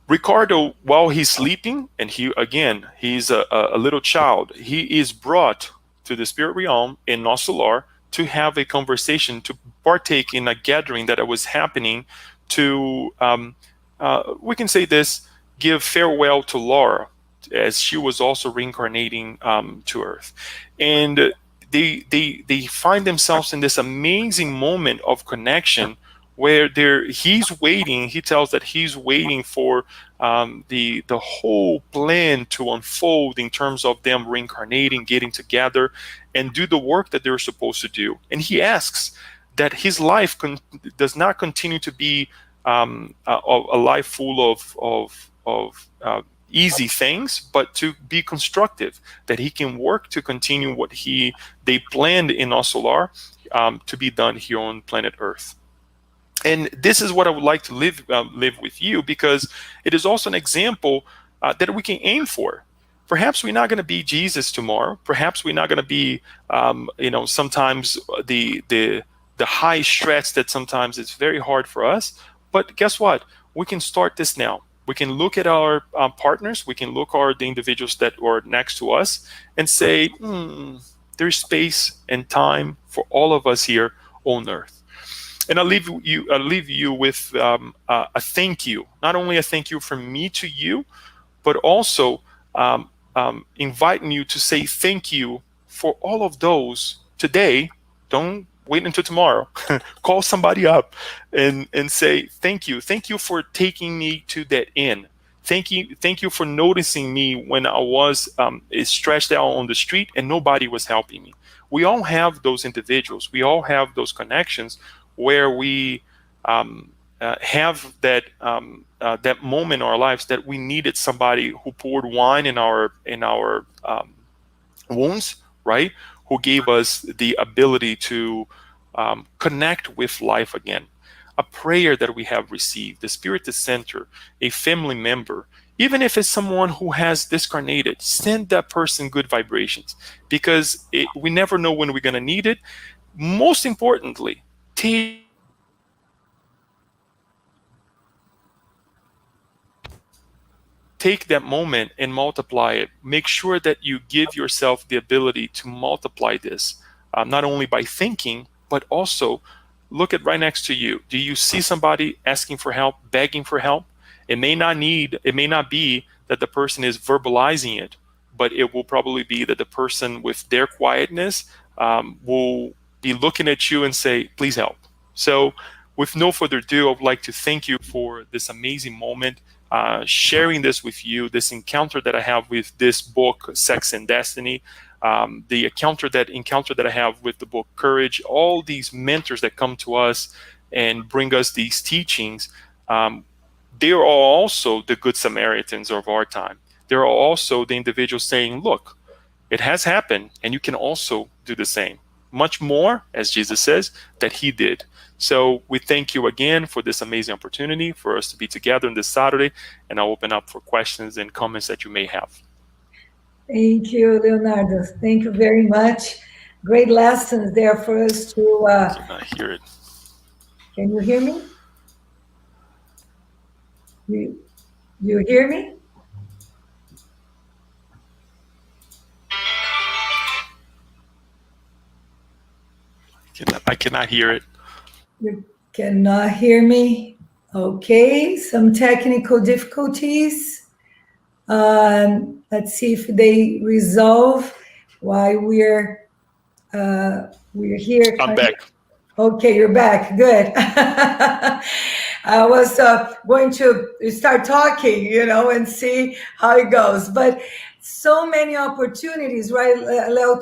Ricardo, while he's sleeping, and he's a little child, he is brought to the spirit realm in Nosso Lar to have a conversation, to partake in a gathering that was happening to, we can say this, give farewell to Laura, as she was also reincarnating to Earth. And they find themselves in this amazing moment of connection, where he's waiting. He tells that he's waiting for the whole plan to unfold in terms of them reincarnating, getting together, and do the work that they're supposed to do. And he asks that his life does not continue to be a life full of easy things, but to be constructive, that he can work to continue what they planned in Nosso Lar to be done here on planet Earth. And this is what I would like to live with you, because it is also an example that we can aim for. Perhaps we're not going to be Jesus tomorrow. Perhaps we're not going to be, sometimes the high stress that sometimes it's very hard for us. But guess what? We can start this now. We can look at our partners. We can look at the individuals that are next to us and say, there's space and time for all of us here on Earth. And I'll leave you with a thank you. Not only a thank you from me to you, but also inviting you to say thank you for all of those today. Don't wait until tomorrow. Call somebody up and say, thank you for taking me to that inn. Thank you for noticing me when I was stretched out on the street and nobody was helping me. We all have those individuals. We all have those connections where we have that that moment in our lives that we needed somebody who poured wine in our wounds, right? Who gave us the ability to connect with life again. A prayer that we have received, the Spiritist Center, a family member, even if it's someone who has discarnated, send that person good vibrations, because we never know when we're going to need it. Most importantly, take that moment and multiply it. Make sure that you give yourself the ability to multiply this, not only by thinking, but also look at right next to you. Do you see somebody asking for help, begging for help? It may not be that the person is verbalizing it, but it will probably be that the person with their quietness will be looking at you and say, please help. So with no further ado, I would like to thank you for this amazing moment, sharing this with you, this encounter that I have with this book, Sex and Destiny, the encounter that I have with the book Courage, all these mentors that come to us and bring us these teachings, they are also the good Samaritans of our time. There are also the individuals saying, look, it has happened, and you can also do the same. Much more, as Jesus says, that he did. So we thank you again for this amazing opportunity for us to be together on this Saturday, and I'll open up for questions and comments that you may have. Thank you, Leonardo. Thank you very much. Great lessons there for us to... I cannot hear it. Can you hear me? Do you hear me? I cannot hear it. You cannot hear me? Okay, some technical difficulties. Let's see if they resolve while we're here. I'm back. Okay, you're back. Good. I was going to start talking, and see how it goes. But so many opportunities, right, Leo,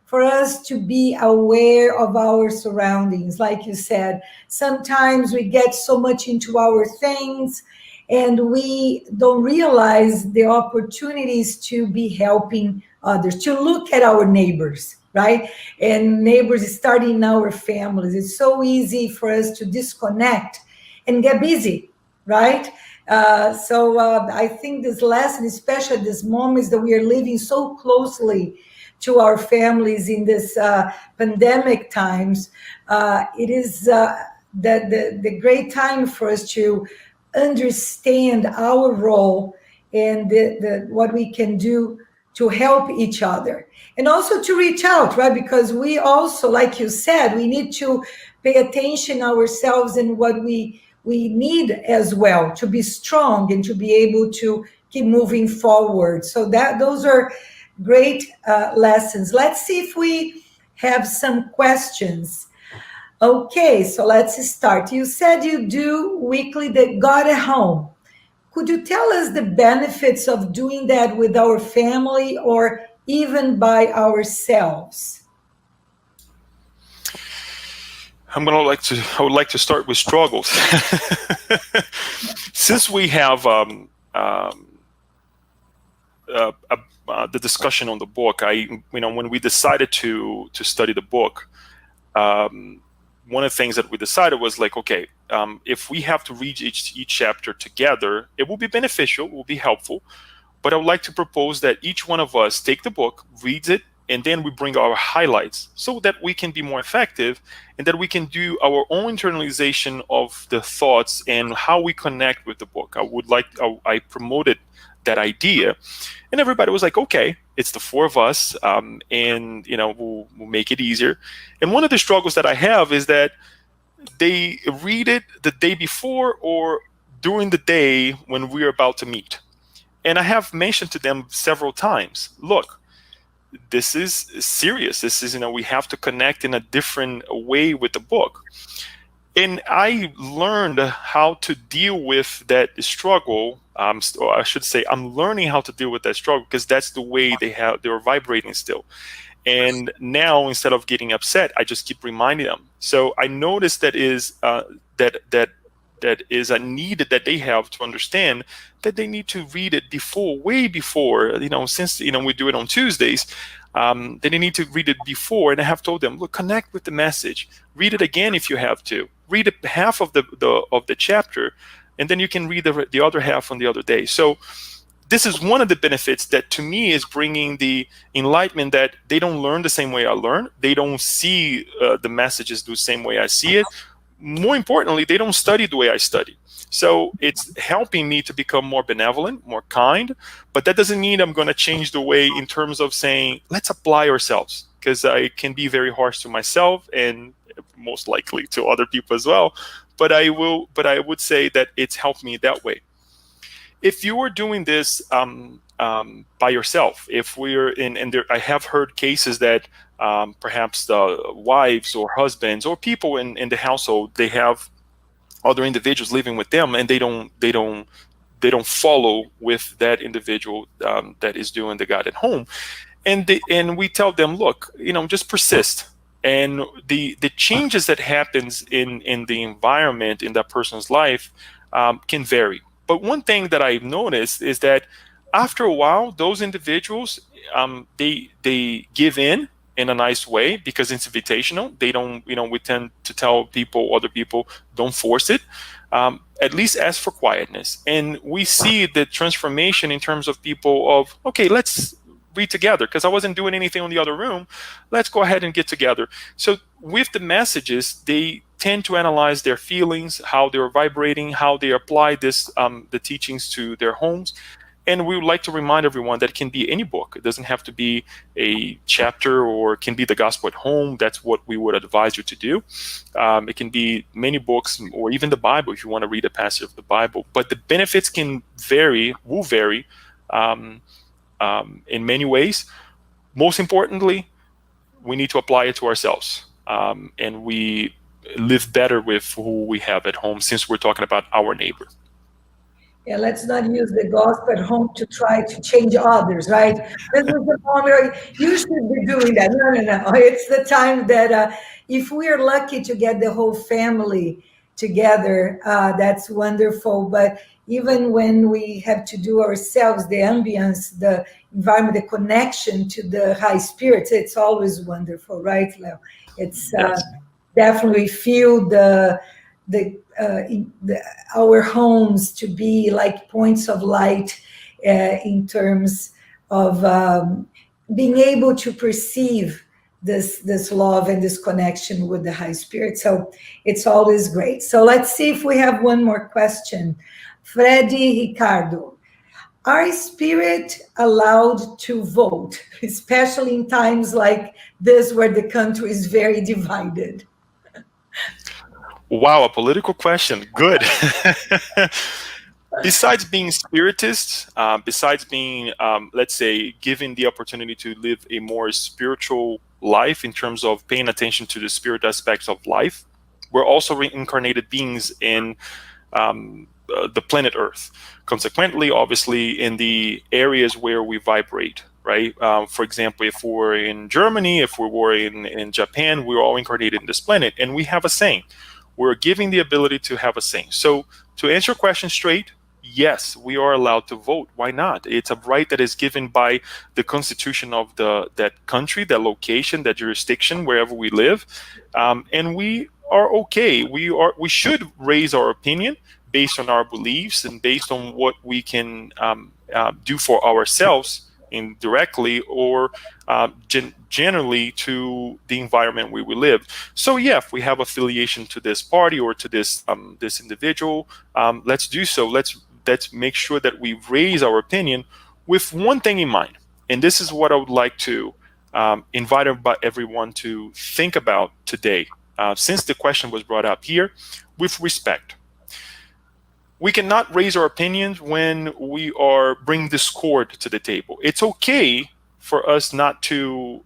for us to be aware of our surroundings. Like you said, sometimes we get so much into our things and we don't realize the opportunities to be helping others, to look at our neighbors, right? And neighbors starting in our families. It's so easy for us to disconnect and get busy, right? So I think this lesson, especially at this moment, that we are living so closely to our families in this pandemic times, it is the great time for us to understand our role and what we can do to help each other, and also to reach out, right? Because we also, like you said, we need to pay attention ourselves and what we need as well to be strong and to be able to keep moving forward. So those are great lessons. Let's see if we have some questions. Okay, so let's start. You said you do weekly the God at Home. Could you tell us the benefits of doing that with our family or even by ourselves? I would like to start with struggles. Since we have the discussion on the book, when we decided to study the book, one of the things that we decided was like, okay, if we have to read each chapter together, it will be beneficial, it will be helpful. But I would like to propose that each one of us take the book, reads it, and then we bring our highlights so that we can be more effective and that we can do our own internalization of the thoughts and how we connect with the book. I promoted that idea, and everybody was like, okay, it's the four of us, and we'll make it easier. And one of the struggles that I have is that they read it the day before or during the day when we're about to meet. And I have mentioned to them several times, look, this is serious. This is, we have to connect in a different way with the book. And I learned how to deal with that struggle. Or I should say, I'm learning how to deal with that struggle, because that's the way they're vibrating still. And now, instead of getting upset, I just keep reminding them. So I noticed that is a need that they have to understand that they need to read it way before, since, we do it on Tuesdays, then they need to read it before. And I have told them, look, connect with the message, read it again if you have to, read half of the chapter, and then you can read the other half on the other day. So this is one of the benefits that to me is bringing the enlightenment, that they don't learn the same way I learn. They don't see the messages the same way I see it. More importantly, they don't study the way I study. So it's helping me to become more benevolent, more kind. But that doesn't mean I'm going to change the way in terms of saying, let's apply ourselves, because I can be very harsh to myself and most likely to other people as well. But I would say that it's helped me that way. If you are doing this by yourself, if we're I have heard cases that perhaps the wives or husbands or people in the household, they have other individuals living with them, and they don't follow with that individual that is doing the God at home, and we tell them, look, just persist. And the changes that happens in the environment in that person's life can vary. But one thing that I've noticed is that after a while, those individuals, they give in a nice way, because it's invitational. They don't, we tend to tell other people, don't force it. At least ask for quietness. And we see the transformation in terms of people of, okay, let's read together, because I wasn't doing anything in the other room. Let's go ahead and get together. So with the messages, they tend to analyze their feelings, how they're vibrating, how they apply the teachings to their homes. And we would like to remind everyone that it can be any book. It doesn't have to be a chapter, or it can be the Gospel at Home. That's what we would advise you to do. It can be many books, or even the Bible if you want to read a passage of the Bible. But the benefits will vary in many ways. Most importantly, we need to apply it to ourselves. And we live better with who we have at home, since we're talking about our neighbor. Yeah, let's not use the gospel at home to try to change others, right? This is the moment you should be doing that. No. It's the time that if we are lucky to get the whole family together, that's wonderful. But even when we have to do ourselves, the ambience, the environment, the connection to the high spirits, it's always wonderful, right, Leo? It's definitely feel our homes to be like points of light in terms of being able to perceive this love and this connection with the high spirit. So it's always great. So let's see if we have one more question. Freddy Ricardo, are spirit allowed to vote, especially in times like this where the country is very divided? Wow, a political question. Good. Besides being spiritists, besides being, let's say, given the opportunity to live a more spiritual life in terms of paying attention to the spirit aspects of life, we're also reincarnated beings in the planet Earth. Consequently, obviously, in the areas where we vibrate, right? For example, if we're in Germany, if we were in Japan, we're all incarnated in this planet, and we have a saying. We're giving the ability to have a saying. So to answer your question straight, yes, we are allowed to vote. Why not? It's a right that is given by the constitution of that country, that location, that jurisdiction, wherever we live. And we are okay. We should raise our opinion based on our beliefs and based on what we can do for ourselves indirectly or generally to the environment where we live. So yeah, if we have affiliation to this party or to this individual, let's do so. Let's make sure that we raise our opinion with one thing in mind. And this is what I would like to invite everyone to think about today, since the question was brought up here, with respect. We cannot raise our opinions when we are bringing discord to the table. It's okay for us not to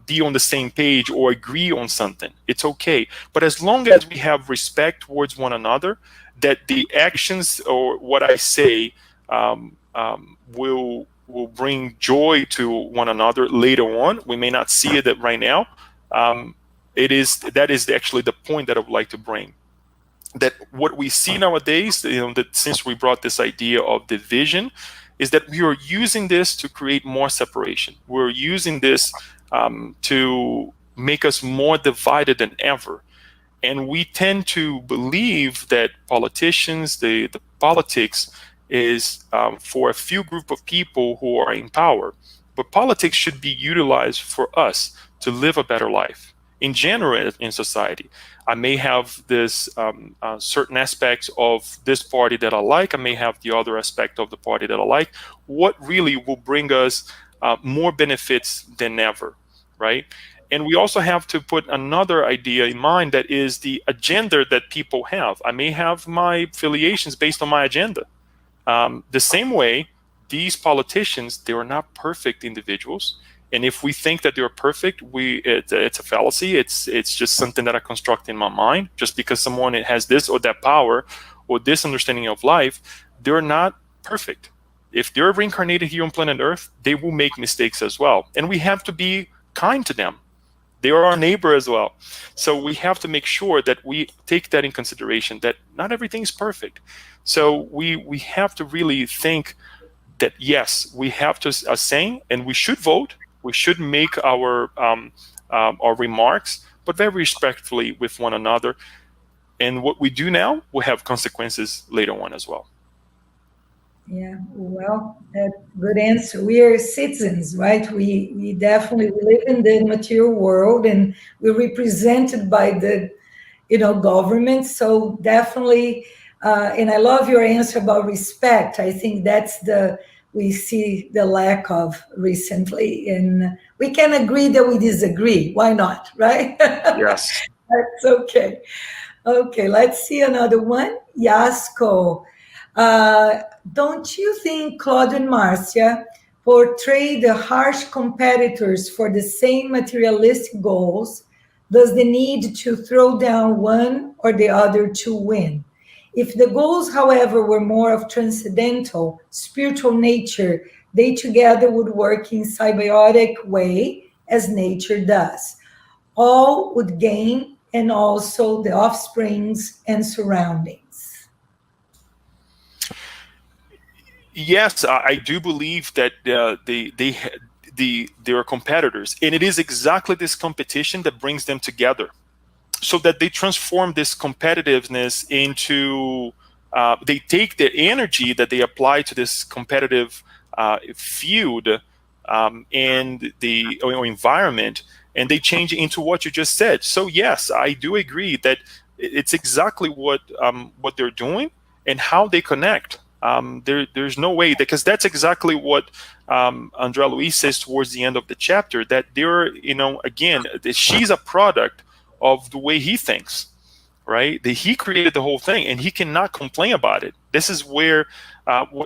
be on the same page or agree on something. It's okay. But as long as we have respect towards one another, that the actions or what I say will bring joy to one another later on. We may not see it right now. That is actually the point that I would like to bring. That what we see nowadays, that since we brought this idea of division, is that we are using this to create more separation. We're using this to make us more divided than ever. And we tend to believe that politicians, the politics is for a few group of people who are in power. But politics should be utilized for us to live a better life in general in society. I may have this certain aspects of this party that I like. I may have the other aspect of the party that I like. What really will bring us more benefits than ever, right? And we also have to put another idea in mind, that is the agenda that people have. I may have my affiliations based on my agenda. The same way, these politicians, they are not perfect individuals. And if we think that they're perfect, it's a fallacy. It's just something that I construct in my mind. Just because someone has this or that power or this understanding of life, they're not perfect. If they're reincarnated here on planet Earth, they will make mistakes as well. And we have to be kind to them. They are our neighbor as well. So we have to make sure that we take that in consideration, that not everything is perfect. So we have to really think that, yes, we have to say, and we should vote. We should make our remarks, but very respectfully with one another. And what we do now will have consequences later on as well. Yeah, well, good answer. We are citizens, right? We definitely live in the material world, and we're represented by the, government. So definitely, and I love your answer about respect. I think that's we see the lack of recently, and we can agree that we disagree. Why not, right? Yes. That's okay. Okay, let's see another one. Yasko. Don't you think Claude and Marcia portray the harsh competitors for the same materialistic goals? Does the need to throw down one or the other to win? If the goals, however, were more of transcendental, spiritual nature, they together would work in symbiotic way as nature does. All would gain, and also the offsprings and surroundings. Yes, I do believe that they are competitors, and it is exactly this competition that brings them together, so that they transform this competitiveness into they take the energy that they apply to this competitive feud and the environment, and they change it into what you just said. So yes, I do agree that it's exactly what they're doing and how they connect. There's no way, because that's exactly what Andrea Luis says towards the end of the chapter, that they're, again, she's a product of the way he thinks, right? That he created the whole thing, and he cannot complain about it. This is where,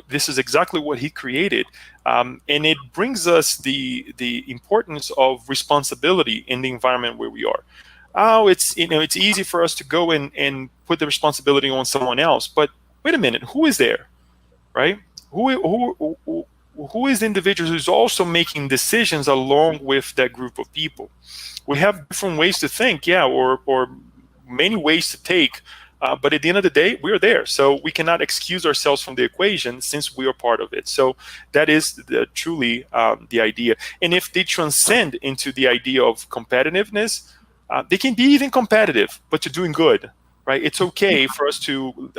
this is exactly what he created, and it brings us the importance of responsibility in the environment where we are. Oh, it's easy for us to go and put the responsibility on someone else, but wait a minute, who is there, right? Who is the individual who's also making decisions along with that group of people? We have different ways to think, yeah, or many ways to take, but at the end of the day, we're there. So we cannot excuse ourselves from the equation since we are part of it. So that is truly the idea. And if they transcend into the idea of competitiveness, they can be even competitive, but you're doing good, right? It's okay for us to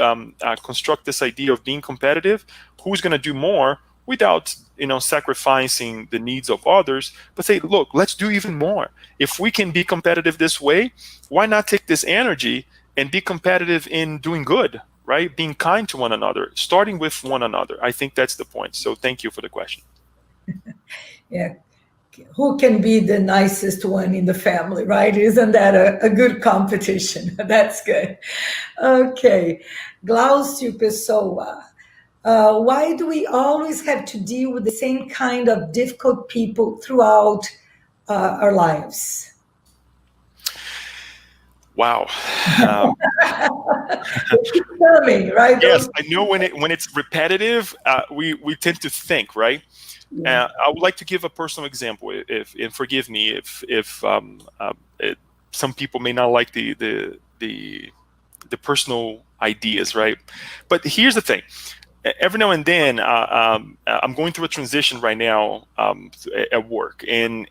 construct this idea of being competitive. Who's going to do more without, sacrificing the needs of others, but say, look, let's do even more. If we can be competitive this way, why not take this energy and be competitive in doing good, right? Being kind to one another, starting with one another. I think that's the point. So thank you for the question. Yeah. Who can be the nicest one in the family, right? Isn't that a good competition? That's good. Okay. Glaucio Pessoa. Why do we always have to deal with the same kind of difficult people throughout our lives? Wow. Keep coming, right? Yes, I know when it's repetitive, we tend to think, right? Yeah. I would like to give a personal example. If and forgive me if some people may not like the personal ideas, right? But here's the thing. Every now and then, I'm going through a transition right now at work, and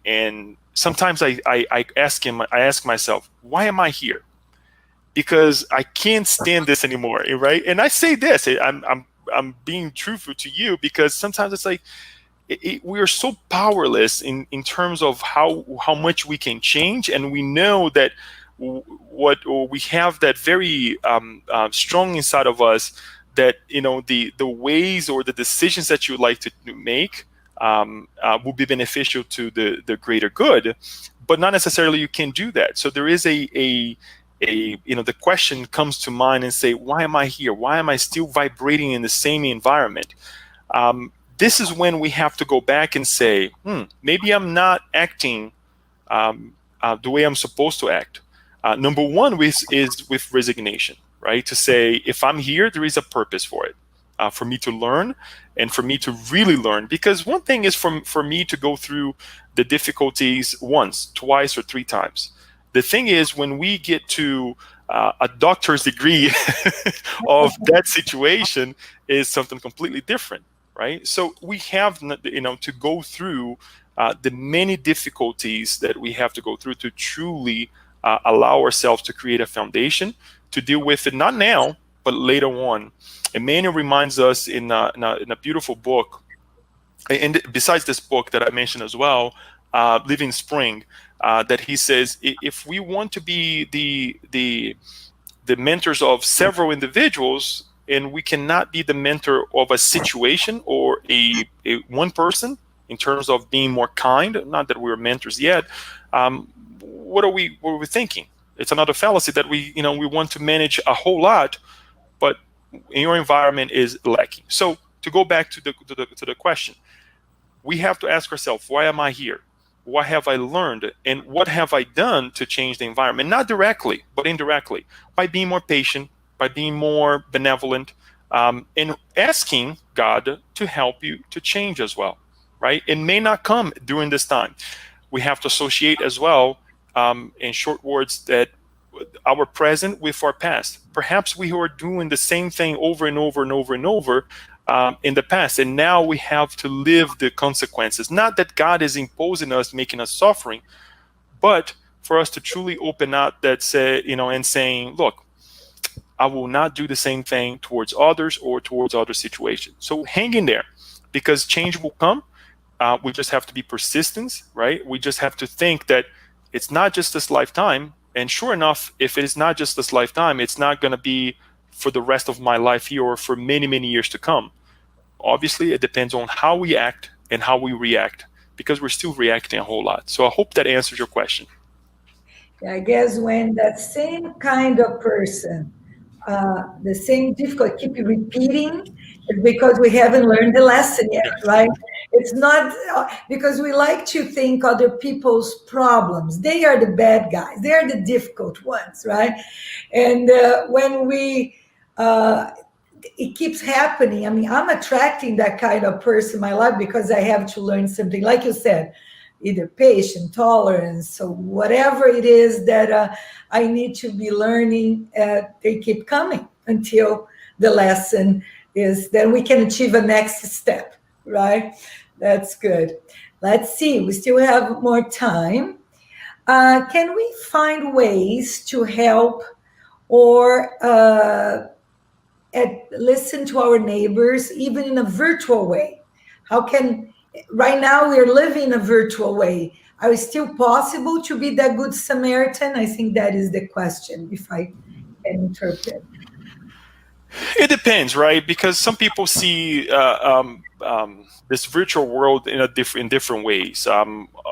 sometimes I ask myself, why am I here? Because I can't stand this anymore, right? And I say this, I'm being truthful to you, because sometimes it's like we are so powerless in terms of how much we can change, and we know that we have that very strong inside of us, that the ways or the decisions that you would like to make will be beneficial to the greater good, but not necessarily you can do that. So there is the question comes to mind and say, why am I here? Why am I still vibrating in the same environment? This is when we have to go back and say, maybe I'm not acting the way I'm supposed to act. Number one is with resignation, right? To say, if I'm here, there is a purpose for it, for me to learn and for me to really learn. Because one thing is for me to go through the difficulties once, twice, or three times. The thing is, when we get to a doctor's degree of that situation, is something completely different, right? So we have to go through the many difficulties that we have to go through to truly allow ourselves to create a foundation to deal with it, not now, but later on. Emmanuel reminds us in a beautiful book, and besides this book that I mentioned as well, Living Spring, that he says, if we want to be the mentors of several individuals, and we cannot be the mentor of a situation or a one person in terms of being more kind, not that we're mentors yet, what are we thinking? It's another fallacy that we want to manage a whole lot, but your environment is lacking. So to go back to the question, we have to ask ourselves, why am I here? What have I learned? And what have I done to change the environment? Not directly, but indirectly, by being more patient, by being more benevolent, and asking God to help you to change as well, right? It may not come during this time. We have to associate as well, in short words, that our present with our past. Perhaps we are doing the same thing over and over and over and over in the past, and now we have to live the consequences. Not that God is imposing us, making us suffering, but for us to truly open up that and saying, look, I will not do the same thing towards others or towards other situations. So hang in there, because change will come. We just have to be persistent, right? We just have to think that it's not just this lifetime. And sure enough, if it is not just this lifetime, it's not going to be for the rest of my life here or for many, many years to come. Obviously, it depends on how we act and how we react, because we're still reacting a whole lot. So I hope that answers your question. I guess when that same kind of person, the same difficult, keep repeating, it's because we haven't learned the lesson yet, right? It's not because we like to think other people's problems. They are the bad guys. They are the difficult ones, right? And when we, it keeps happening. I mean, I'm attracting that kind of person in my life because I have to learn something, like you said, either patience, tolerance, or whatever it is that I need to be learning. They keep coming until the lesson is, then we can achieve a next step, right? That's good. Let's see, we still have more time. Can we find ways to help or listen to our neighbors, even in a virtual way? How can, right now we're living in a virtual way. Are it still possible to be that good Samaritan? I think that is the question, if I can interpret. It depends, right? Because some people see this virtual world in different ways.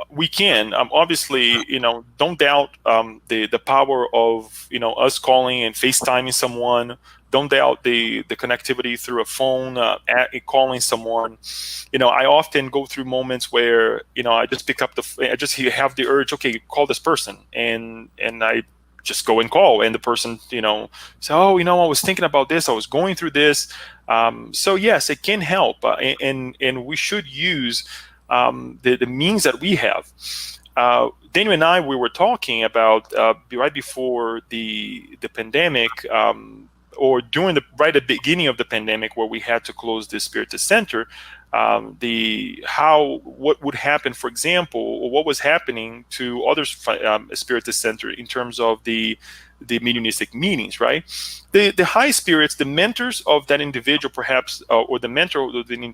We can obviously, don't doubt the power of us calling and FaceTiming someone, don't doubt the connectivity through a phone, calling someone. I often go through moments where I just pick up I just have the urge, okay, call this person, and I just go and call, and the person say, oh, I was thinking about this, I was going through this. So yes, it can help, and we should use the means that we have. Daniel and I, we were talking about right before the pandemic, or during right at the beginning of the pandemic, where we had to close the Spiritist Center. What would happen, for example, or what was happening to other Spiritist Center in terms of the mediumistic meetings, right? The high spirits, the mentors of that individual, perhaps, or the mentor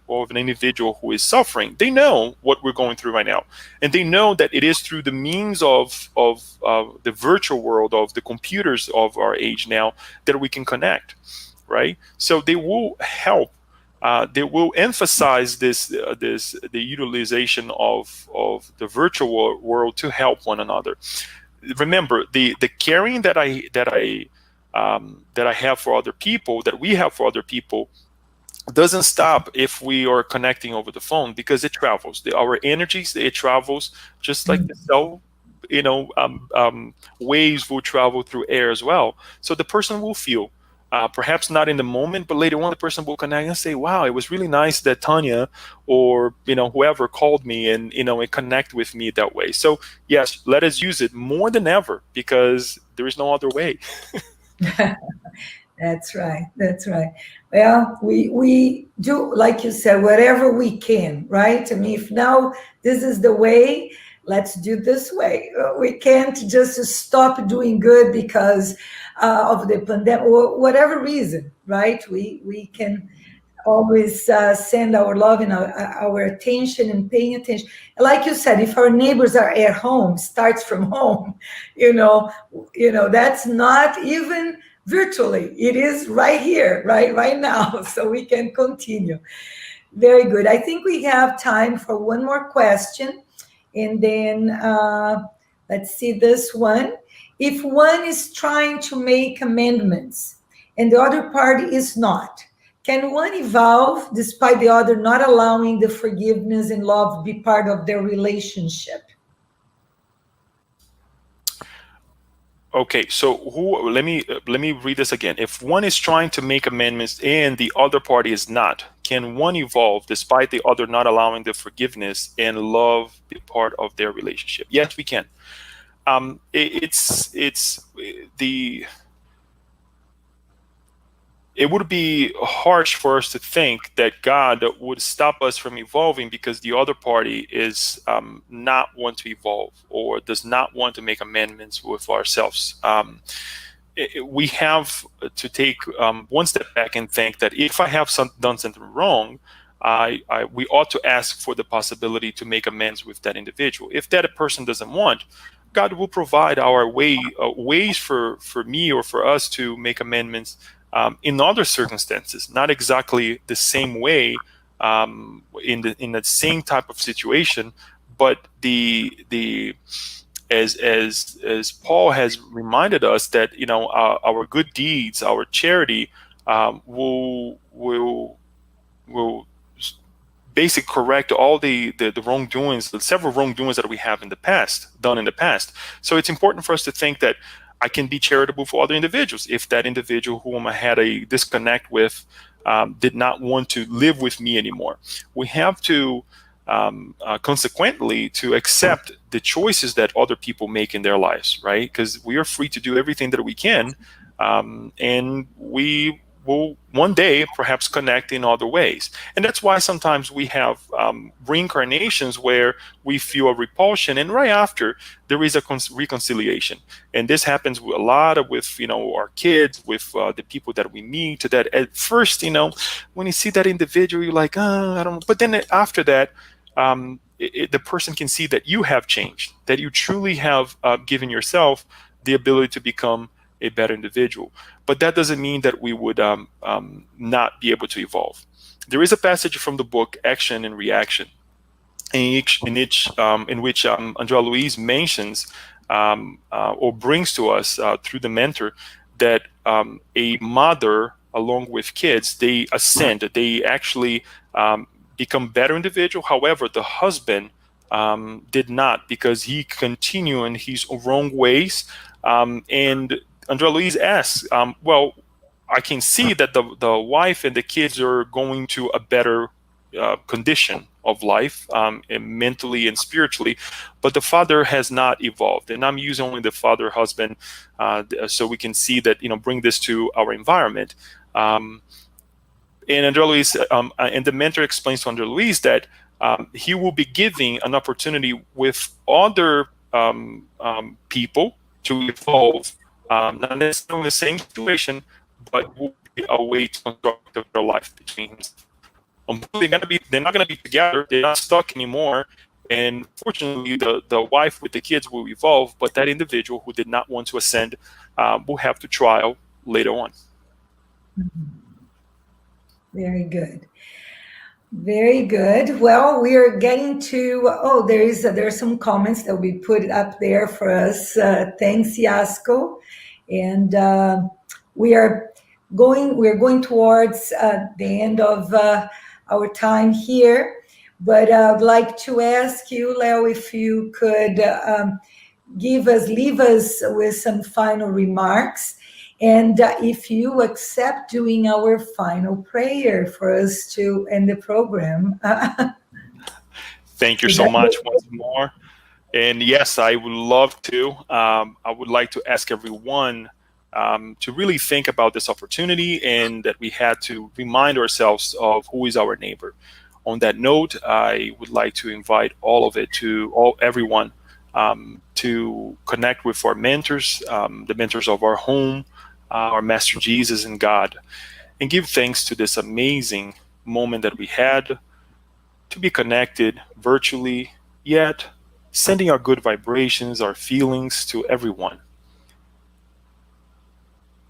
of an individual who is suffering, they know what we're going through right now, and they know that it is through the means of the virtual world, of the computers of our age now, that we can connect, right? So they will help. They will emphasize the utilization of the virtual world to help one another. Remember, the caring that I have for other people, that we have for other people, doesn't stop if we are connecting over the phone, because it travels. Our energies, it travels just like the cell. Waves will travel through air as well. So the person will feel. Perhaps not in the moment, but later on the person will connect and say, wow, it was really nice that Tanya or whoever called me and and connect with me that way. So yes, let us use it more than ever, because there is no other way. That's right. Well, we do, like you said, whatever we can, right? I mean, if now this is the way, let's do this way. We can't just stop doing good because of the pandemic or whatever reason, right? We can always send our love and our attention and paying attention. Like you said, if our neighbors are at home, starts from home, that's not even virtually. It is right here, right now. So we can continue. Very good. I think we have time for one more question. And then let's see this one. If one is trying to make amendments and the other party is not, can one evolve despite the other not allowing the forgiveness and love be part of their relationship? Okay, so let me read this again. If one is trying to make amendments and the other party is not, can one evolve despite the other not allowing the forgiveness and love be part of their relationship? Yes, we can. It would be harsh for us to think that God would stop us from evolving because the other party is not want to evolve or does not want to make amendments with ourselves. We have to take one step back and think that if I have done something wrong, we ought to ask for the possibility to make amends with that individual. If that person doesn't want, God will provide our ways for me or for us to make amendments in other circumstances, not exactly the same way in the same type of situation, but as Paul has reminded us that our good deeds, our charity will basically correct all the wrongdoings, the several wrongdoings that we have done in the past. So it's important for us to think that I can be charitable for other individuals. If that individual whom I had a disconnect with did not want to live with me anymore, we have to consequently to accept the choices that other people make in their lives, right? Because we are free to do everything that we can, and we will one day perhaps connect in other ways. And that's why sometimes we have reincarnations where we feel a repulsion, and right after there is a reconciliation. And this happens a lot with our kids, with the people that we meet, that at first when you see that individual you're like, I don't, but then after that the person can see that you have changed, that you truly have given yourself the ability to become a better individual. But that doesn't mean that we would not be able to evolve. There is a passage from the book Action and Reaction, in which Andrea Louise mentions or brings to us through the mentor that a mother along with kids, they ascend. They actually become better individual. However, the husband did not, because he continued in his wrong ways. And Andrea Louise asks, well, I can see that the wife and the kids are going to a better condition of life, and mentally and spiritually, but the father has not evolved. And I'm using only the father husband so we can see that, bring this to our environment. And Andrea Louise, and the mentor explains to Andrea Louise that he will be giving an opportunity with other people to evolve, not necessarily in the same situation, but will be a way to construct their life between himself. They're not gonna be together. They're not stuck anymore. And fortunately, the wife with the kids will evolve, but that individual who did not want to ascend will have to trial later on. Very good. Very good. Well, we are getting to, there's some comments that we put up there for us. Thanks, Yasko. And we're going towards the end of our time here. But I'd like to ask you, Leo, if you could leave us with some final remarks. And if you accept doing our final prayer for us to end the program. Thank you so much once more. And yes, I would love to. I would like to ask everyone to really think about this opportunity, and that we had to remind ourselves of who is our neighbor. On that note, I would like to invite everyone to connect with our mentors, the mentors of our home, our Master Jesus and God, and give thanks to this amazing moment that we had to be connected virtually, yet sending our good vibrations, our feelings to everyone.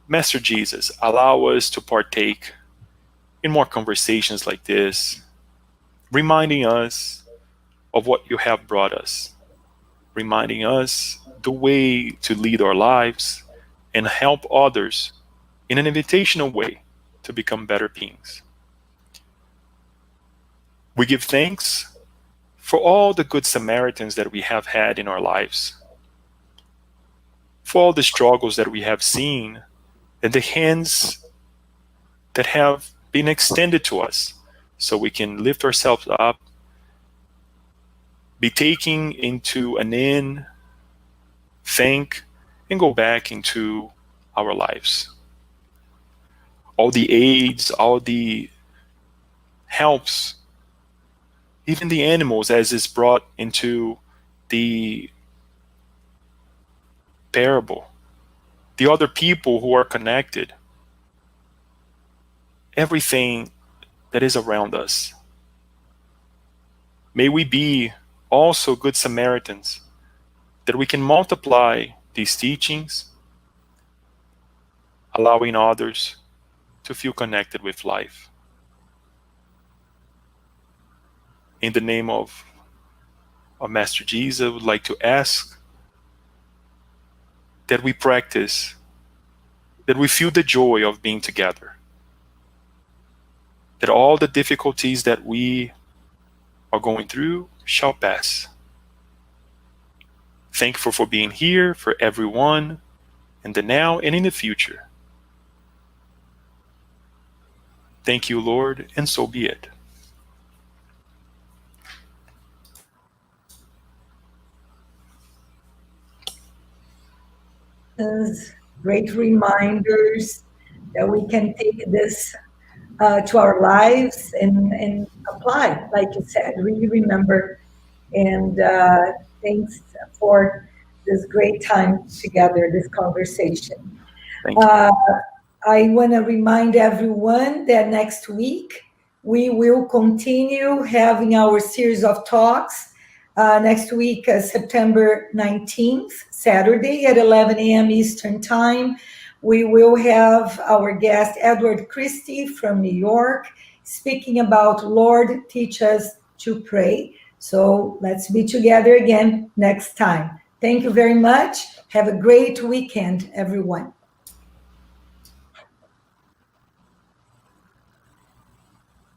Master Jesus, allow us to partake in more conversations like this, reminding us of what you have brought us, reminding us the way to lead our lives and help others in an invitational way to become better beings. We give thanks for all the good Samaritans that we have had in our lives, for all the struggles that we have seen, and the hands that have been extended to us so we can lift ourselves up, be taken into an inn, thank, and go back into our lives. All the aids, all the helps, even the animals, as is brought into the parable, the other people who are connected, everything that is around us. May we be also good Samaritans, that we can multiply these teachings, allowing others to feel connected with life. In the name of our Master Jesus, I would like to ask that we practice, that we feel the joy of being together, that all the difficulties that we are going through shall pass. Thankful for being here for everyone in the now and in the future. Thank you, Lord, and so be it. Great reminders that we can take this to our lives and apply, like you said, really remember. And thanks for this great time together, this conversation. Thank you. I want to remind everyone that next week we will continue having our series of talks. Next week, September 19th, Saturday at 11 a.m. Eastern Time. We will have our guest, Edward Christie from New York, speaking about Lord, Teach Us to Pray. So let's be together again next time. Thank you very much. Have a great weekend, everyone.